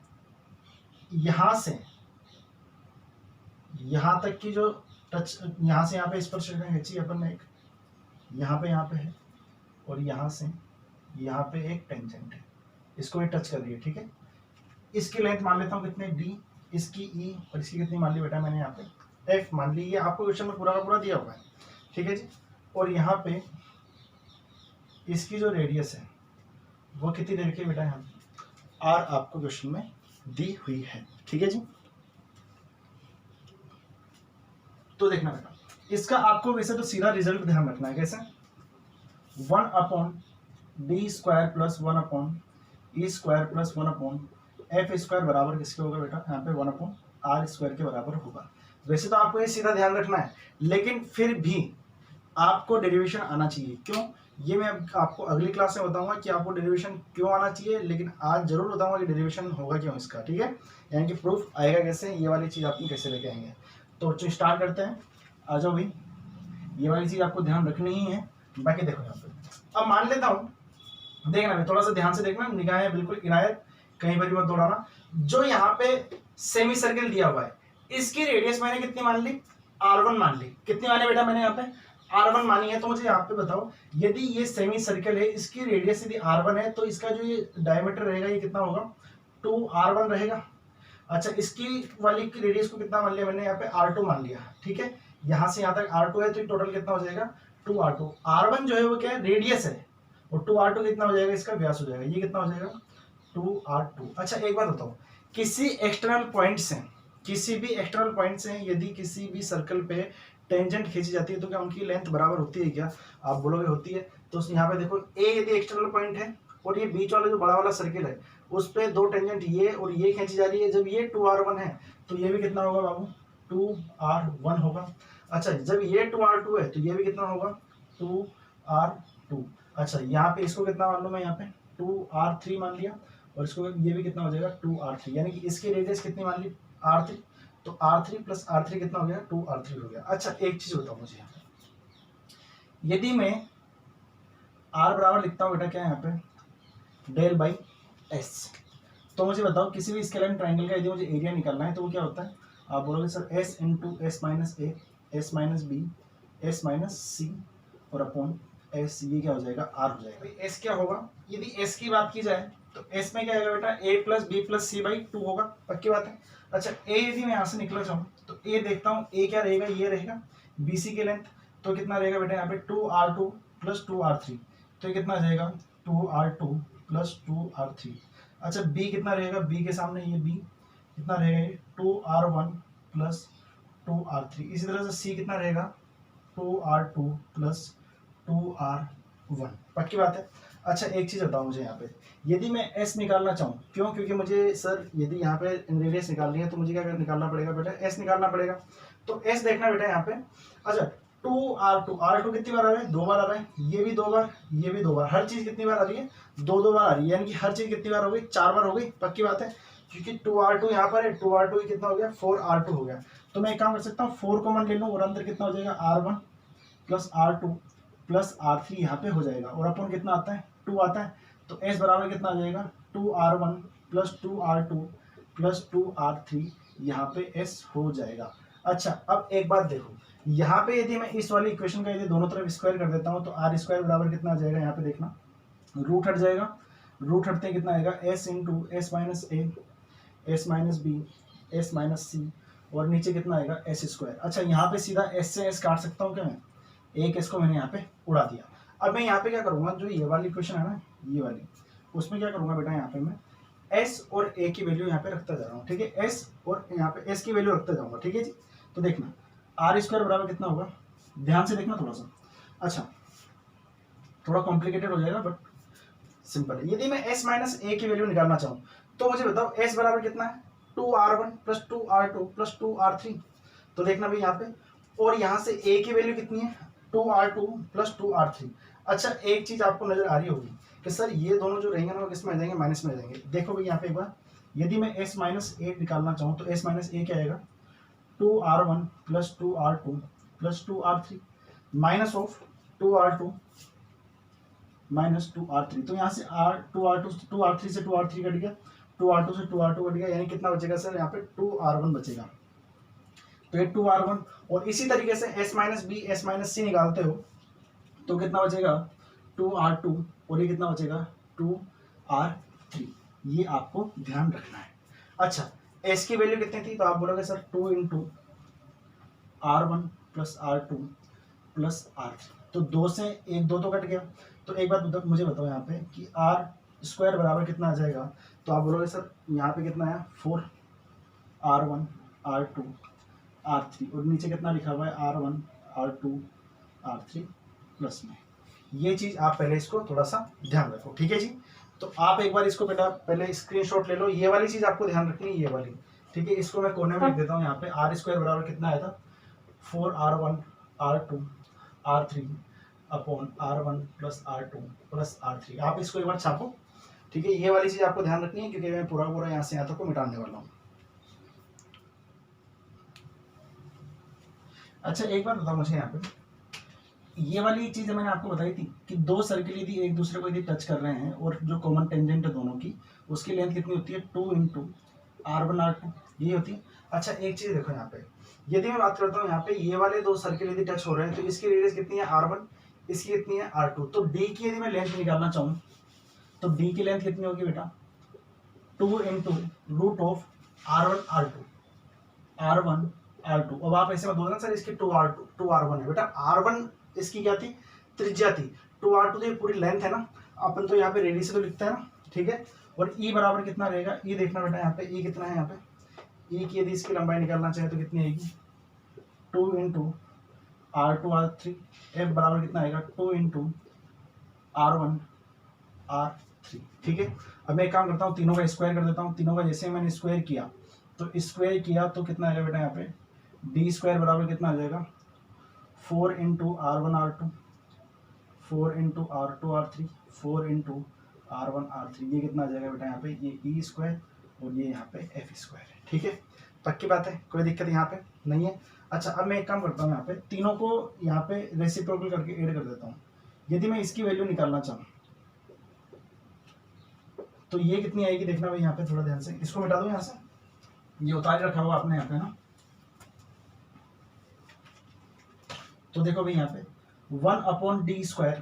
यहां से यहां तक की जो टच, यहां से यहाँ पे स्पर्श रेखा खींची अपन ने एक, यहाँ पे है, और यहां से यहाँ पे एक टेंजेंट है, इसको ये टच कर रही है, ठीक है। इसकी लेंथ मान लेता हूँ कितने डी, इसकी ई, और इसकी कितनी मान ली बेटा मैंने यहाँ पे एफ मान ली। ये आपको क्वेश्चन में पूरा का पूरा दिया हुआ है, ठीक है जी। और यहाँ पे इसकी जो रेडियस है वो कितनी देर की बेटा यहाँ पे आर आपको क्वेश्चन में दी हुई है, ठीक है जी। तो देखना बेटा इसका आपको वैसे तो सीधा रिजल्ट ध्यान रखना है, कैसे 1 upon D square plus 1 upon E square plus 1 upon F square बराबर किसके होगा बेटा, यहाँ पे 1 अपॉन आर स्क्वायर के बराबर होगा। वैसे तो आपको ये सीधा ध्यान रखना है, लेकिन फिर भी आपको डेरिवेशन आना चाहिए। क्यों, ये मैं आपको अगली क्लास में बताऊंगा कि आपको डेरिवेशन क्यों आना चाहिए, लेकिन आज जरूर बताऊंगा कि डेरिवेशन होगा क्यों इसका, ठीक है। यानी कि प्रूफ आएगा कैसे, ये वाली चीज आपको कैसे लेके आएंगे। तो बच्चों स्टार्ट करते हैं, आ जाओ भाई। ये वाली चीज आपको ध्यान रखनी ही है। बाकी देखो यहाँ पे अब मान लेता हूँ, देखना भाई थोड़ा सा ध्यान से देखना, निगाहें बिल्कुल इनायत, कहीं पर भी मत दौड़ाना। जो यहाँ पे सेमी सर्कल दिया हुआ है इसकी रेडियस मैंने कितनी मान ली, R1 मान ली। कितनी मानी बेटा मैंने यहाँ पे R1 मानी है। तो मुझे यहाँ पे बताओ यदि ये सेमी सर्कल है, इसकी रेडियस यदि R1 है, तो इसका जो ये डायमीटर रहेगा ये कितना होगा, 2R1 रहेगा। अच्छा इसकी वाली की रेडियस को कितना मान लिया मैंने यहाँ पे R2 मान लिया, ठीक है। यहाँ से यहाँ तक R2 है, तो टोटल कितना हो जाएगा 2R2। R1 जो है वो क्या है, रेडियस है, और 2R2 कितना हो जाएगा, इसका व्यास हो जाएगा। ये कितना हो जाएगा 2R2। अच्छा एक बात बताओ, किसी एक्सटर्नल पॉइंट से, किसी भी एक्सटर्नल पॉइंट से यदि किसी भी सर्कल पे टेंजेंट खींची जाती है तो क्या उनकी लेंथ बराबर होती है क्या, आप बोलोगे होती है। तो यहाँ पे देखो ए यदि एक्सटर्नल पॉइंट है और ये बीच वाला जो बड़ा वाला सर्किल है उस पे दो टेंजेंट ये और ये खींची जा रही है, जब ये 2R1 है तो ये भी कितना होगा बाबू 2R1 होगा। अच्छा जब ये 2R2 है तो ये भी कितना होगा 2R2। अच्छा यहाँ पे इसको कितना मान लो मैं यहाँ पे 2R3 मान लिया, और इसको ये भी कितना हो जाएगा 2R3, यानी कि इसकी रेडियस कितनी मान ली R3, तो R3 प्लस R3 कितना हो गया 2R3 हो गया। अच्छा एक चीज बताओ मुझे यहाँ पे, यदि मैं R बराबर लिखता हूँ बेटा क्या है यहाँ पे डेल बाई एस, तो मुझे बताओ किसी भी स्केलर ट्राइंगल का यदि मुझे एरिया निकालना है तो वो क्या होता है, आप बोलोगे sir S into S minus A, S minus B, S minus C और अपॉन एस, ये क्या हो जाएगा आर हो जाएगा। एस क्या होगा, यदि एस की बात की जाए तो एस में क्या आएगा बेटा A plus B plus C by 2 होगा, पक्की बात है। अच्छा ए यदि मैं यहाँ से निकला चाहूँ तो ए देखता हूँ ए क्या रहेगा, ये रहेगा बी सी की लेंथ, तो कितना रहेगा बेटा यहाँ पे 2R2 प्लस 2R3, तो ये कितना आ जाएगा 2R2 प्लस 2R3। अच्छा बी कितना रहेगा, बी के सामने ये बी कितना रहेगा 2R1 प्लस 2R3। इसी तरह से सी कितना रहेगा 2R2 प्लस 2R1, पक्की बात है। अच्छा एक चीज बताओ मुझे यहाँ पे, यदि मैं S निकालना चाहूँ, क्यों, क्योंकि मुझे सर यदि यहाँ पे रेडियस निकालनी है तो मुझे क्या निकालना पड़ेगा बेटा S निकालना पड़ेगा। तो S देखना बेटा यहाँ पे, अच्छा 2r2 कितनी बार आ रहा है, 2 बार आ रहा है, ये भी 2 बार, ये भी 2 बार, हर चीज कितनी बार आ रही है, 2 बार आ रही है, यानी कि हर चीज कितनी बार हो गई, 4 बार हो गई, पक्की बात है, क्योंकि 2r2 यहाँ पर है, 2r2 कितना हो गया, 4r2 हो गया। तो मैं एक काम कर सकता हूँ, 4 कॉमन ले लूँ और अंदर कितना हो जाएगा, r1 plus r2 plus r3 यहाँ पे हो जाएगा, और अपन कितना आता है, 2 आता है, तो s बराबर कितना आ जाएगा, 2r1 plus 2r2 plus 2r3 यहाँ पे s हो जाएगा। अच्छा, अब एक बात देखो, यहाँ पे यदि मैं इस वाली इक्वेशन का यदि दोनों तरफ स्क्वायर कर देता हूँ तो आर स्क्वायर बराबर कितना आ जाएगा, यहाँ पे देखना, रूट हट जाएगा, रूट हटते कितना आएगा, S into S minus A, S minus B, S minus C, और नीचे कितना आएगा, एस स्क्वायर। अच्छा, यहाँ पे सीधा एस से एस काट सकता हूँ क्या मैं, एक एस को मैंने यहाँ पे उड़ा दिया। अब मैं यहाँ पे क्या करूँगा, जो ये वाली इक्वेशन है ना, ये वाली, उसमें क्या करूँगा बेटा, यहाँ पे मैं एस और ए की वैल्यू यहाँ पे रखता जा रहा हूँ, ठीक है, एस और यहाँ पे एस की वैल्यू रखता जाऊँगा, ठीक है जी। तो देखना आर स्क्वायर बराबर कितना होगा, ध्यान से देखना थोड़ा सा, अच्छा थोड़ा कॉम्प्लिकेटेड हो जाएगा बट सिंपल है। यदि मैं s माइनस ए की वैल्यू निकालना चाहूँ तो मुझे बताओ s बराबर कितना है, 2r1 plus 2r2 plus 2r3। तो देखना भाई यहाँ पे, और यहाँ से a की वैल्यू कितनी है, 2r2 प्लस 2r3। अच्छा, एक चीज आपको नजर आ रही होगी कि सर ये दोनों जो रहेंगे ना वो किस में आ जाएंगे, माइनस में आ जाएंगे। देखो भाई यहाँ पे एक बार, यदि मैं s माइनस ए निकालना चाहूँ तो s माइनस ए क्या आएगा, 2r1 plus 2r2 plus 2r3 minus of 2r2 minus 2r3। तो यहाँ से r2r3 से 2r3 कट गया, 2r2 से 2r2 कट गया, यानी कितना बचेगा सर, यहाँ पे 2r1 बचेगा। तो ये 2r1, और इसी तरीके से s minus B, s minus C निकालते हो तो कितना बचेगा, 2r2, और ये कितना बचेगा, 2r3। ये आपको ध्यान रखना है। अच्छा, s की वैल्यू कितनी थी, तो आप बोलोगे sir 2 into r1 plus r2 plus r3। तो 2 से 1 2 तो कट गया। तो एक बात मुझे बताओ यहाँ पे कि आर स्क्वायर बराबर कितना आ जाएगा, तो आप बोलोगे सर यहाँ पे कितना है, 4r1 r2 r3, और नीचे कितना लिखा हुआ है, r1 r2 r3 प्लस में। ये चीज आप पहले इसको थोड़ा सा ध्यान रखो, ठीक है जी। तो आप एक बार इसको बेटा पहले स्क्रीनशॉट ले लो, ये वाली चीज आपको ध्यान रखनी है, ये वाली, ठीक है। इसको मैं कोने में लिख देता हूँ, यहाँ पे आर स्क्वायर बराबर कितना आया था, 4r1 r2 r3 upon r1 plus r2 plus r3। आप इसको एक बार छापो, ठीक है। ये वाली चीज आपको ध्यान रखनी है, क्योंकि मैं पूरा पूरा यहाँ से यहाँ तक को मिटाने वाला हूँ। अच्छा, एक बार बताओ मुझे यहाँ पे, ये वाली चीज मैंने आपको बताई थी कि दो सर्किल यदि एक दूसरे को यदि टच कर रहे हैं और जो कॉमन टेंजेंट है दोनों की, उसकी लेंथ कितनी होती है, 2 इंटू r1 r2, ये होती है। अच्छा, एक चीज देखो यहाँ पे, यदि मैं बात करता हूँ यहाँ पे, ये वाले दो सर्किल यदि टच हो रहे हैं तो इसकी रेडियस कितनी है, r1, इसकी कितनी है, r2। तो d की यदि मैं लेंथ निकालना चाहूँ तो d की लेंथ कितनी होगी बेटा, 2 into root of r1 r2। अब आप ऐसे मत बोलना सर इसकी 2r1 है, बेटा r1 इसकी क्या थी, त्रिज्या थी, 2r2 तो ये पूरी लेंथ है ना, अपन तो यहाँ पे रेडियस तो लिखते हैं ना, ठीक है। और e बराबर कितना रहेगा, e देखना बेटा यहाँ पे, e कितना है, यहाँ पे e की यदि इसकी लंबाई निकालना चाहे तो कितनी आएगी, 2 इंटू r2 r3। f बराबर कितना आएगा, 2 इंटू r1 r3, ठीक है। अब मैं एक काम करता हूँ, तीनों का स्क्वायर कर देता हूँ। तीनों का जैसे मैंने स्क्वायर किया तो कितना आएगा बेटा, यहाँ पे डी स्क्वायर बराबर कितना आ जाएगा, 4 into r1 r2, 4 into r2 r3, 4 into r1 r3। ये कितना आ जाएगा बेटा, यहाँ पे ये ई स्क्वायर और ये यहाँ पे एफ स्क्वायर है, ठीक है। पक्की बात है, कोई दिक्कत यहाँ पे नहीं है। अच्छा, अब मैं एक काम करता हूँ, यहाँ पे तीनों को यहाँ पे रेसिप्रोकल करके ऐड कर देता हूँ। यदि मैं इसकी वैल्यू निकालना चाहूँ तो ये कितनी आएगी, देखना भाई यहाँ पे थोड़ा ध्यान से, इसको मिटा दो यहाँ से, ये उतार रखा हुआ आपने यहाँ पे ना। तो देखो भाई यहाँ पे 1 upon D square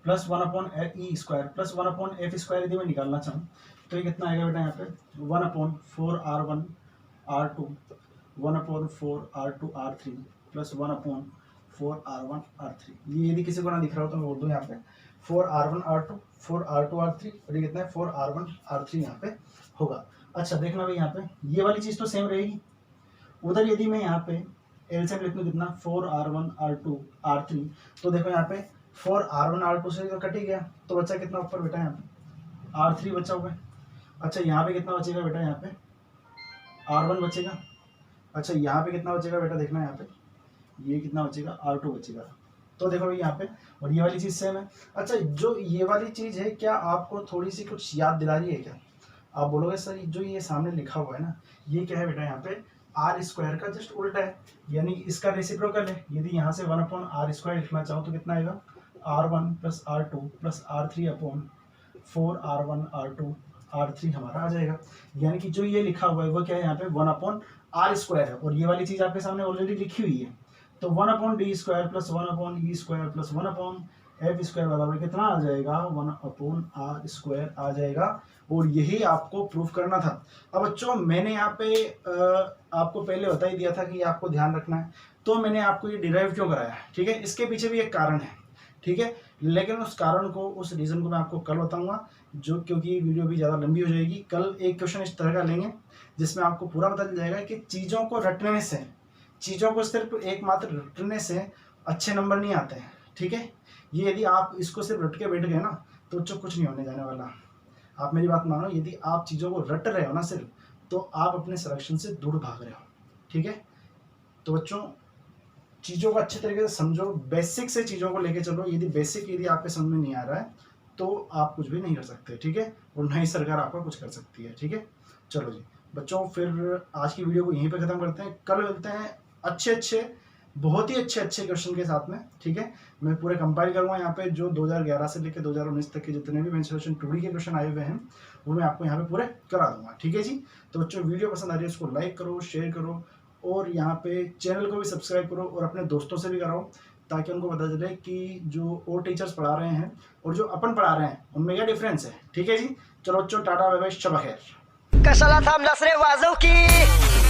plus 1 upon E square plus 1 upon F square यदि मैं निकालना चाहूँ तो ये कितना आएगा बेटा, यहाँ पे 1 upon 4r1 r2, 1 upon 4r2 r3 plus 1 upon 4r1 r3। ये यदि किसी को ना दिख रहा हो तो मैं बोल दूँ यहाँ पे 4r1 r2, 4r2 r3, और ये कितना है 4r1 r3 यहाँ पे होगा। अच्छा, देखना भाई यहाँ पे ये वाली चीज़ तो सेम रहेगी। उधर यदि मैं यहाँ पे एलसीएम लिख लूँ कितना, 4r1 r2 r3, तो देखो यहाँ पे 4r1 r2 से तो कट ही गया, तो बच्चा कितना ऊपर बेटा, यहाँ पे r3 बचा हुआ है। अच्छा, यहाँ पे कितना बचेगा बेटा, यहाँ पे r1 बचेगा। अच्छा, यहाँ पे कितना बचेगा बेटा, देखना यहाँ पे ये कितना बचेगा, R2 बचेगा। तो देखो यहाँ पे, और ये वाली चीज़ सेम है। अच्छा, जो ये वाली चीज़ है, क्या आपको थोड़ी सी कुछ याद दिला रही है क्या? आप बोलोगे सर जो ये सामने लिखा हुआ है ना, ये क्या है बेटा, यहाँ पे आर स्क्वायर का जस्ट उल्टा है, यानी इसका रेसिप्रोकल है। यदि यहाँ से 1/r² लिखना चाहो तो कितना आएगा, R1 + R2 + R3/4 R1 R2 R3 हमारा आ जाएगा। यानी कि जो ये लिखा हुआ है वो क्या है, यहाँ पे 1/r² है, और ये वाली चीज़ आपके सामने ऑलरेडी लिखी हुई है। तो 1/d² + 1/e² + 1/f² बराबर कितना आ जाएगा, 1/r² आ जाएगा। और यही आपको प्रूफ करना था। अब बच्चों मैंने यहाँ पे आपको पहले बता ही दिया था कि आपको ध्यान रखना है, तो मैंने आपको ये डिराइव क्यों कराया, ठीक है। इसके पीछे भी एक कारण है, ठीक है, लेकिन उस कारण को, उस रीज़न को मैं आपको कल बताऊंगा, जो क्योंकि वीडियो भी ज़्यादा लंबी हो जाएगी। कल एक क्वेश्चन इस तरह का लेंगे जिसमें आपको पूरा पता चल जाएगा कि चीज़ों को रटने से, चीज़ों को सिर्फ एकमात्र रटने से अच्छे नंबर नहीं आते हैं, ठीक है। ये यदि आप इसको सिर्फ रट के बैठ गए ना तो बच्चों कुछ नहीं होने जाने वाला। आप मेरी बात मानो, यदि आप चीज़ों को रट रहे हो ना सिर्फ, तो आप अपने सिलेक्शन से दूर भाग रहे हो, ठीक है। तो बच्चों चीज़ों को अच्छे तरीके से समझो, बेसिक से चीज़ों को लेके चलो। यदि आपके समझ में नहीं आ रहा है तो आप कुछ भी नहीं कर सकते, ठीक है, और ना ही सरकार आपका कुछ कर सकती है, ठीक है। चलो जी बच्चों, फिर आज की वीडियो को यहीं पे ख़त्म करते हैं। कल मिलते हैं बहुत ही अच्छे क्वेश्चन के साथ में, ठीक है। मैं पूरे कंपाइल करूँगा यहाँ पे जो 2011 से लेकर 2019 तक के जितने भी मेंसुरेशन 2D के क्वेश्चन आए हुए हैं वो मैं आपको यहाँ पे पूरे करा दूंगा, ठीक है जी। तो बच्चों वीडियो पसंद आ रही है उसको लाइक करो, शेयर करो, और यहाँ पे चैनल को भी सब्सक्राइब करो, और अपने दोस्तों से भी कराओ, ताकि उनको पता चले कि जो और टीचर्स पढ़ा रहे हैं और जो अपन पढ़ा रहे हैं उनमें क्या डिफरेंस है, ठीक है जी। चलो बच्चों, टाटा बाय बाय, शब खैर। कशाला थांबलास रे वाजव की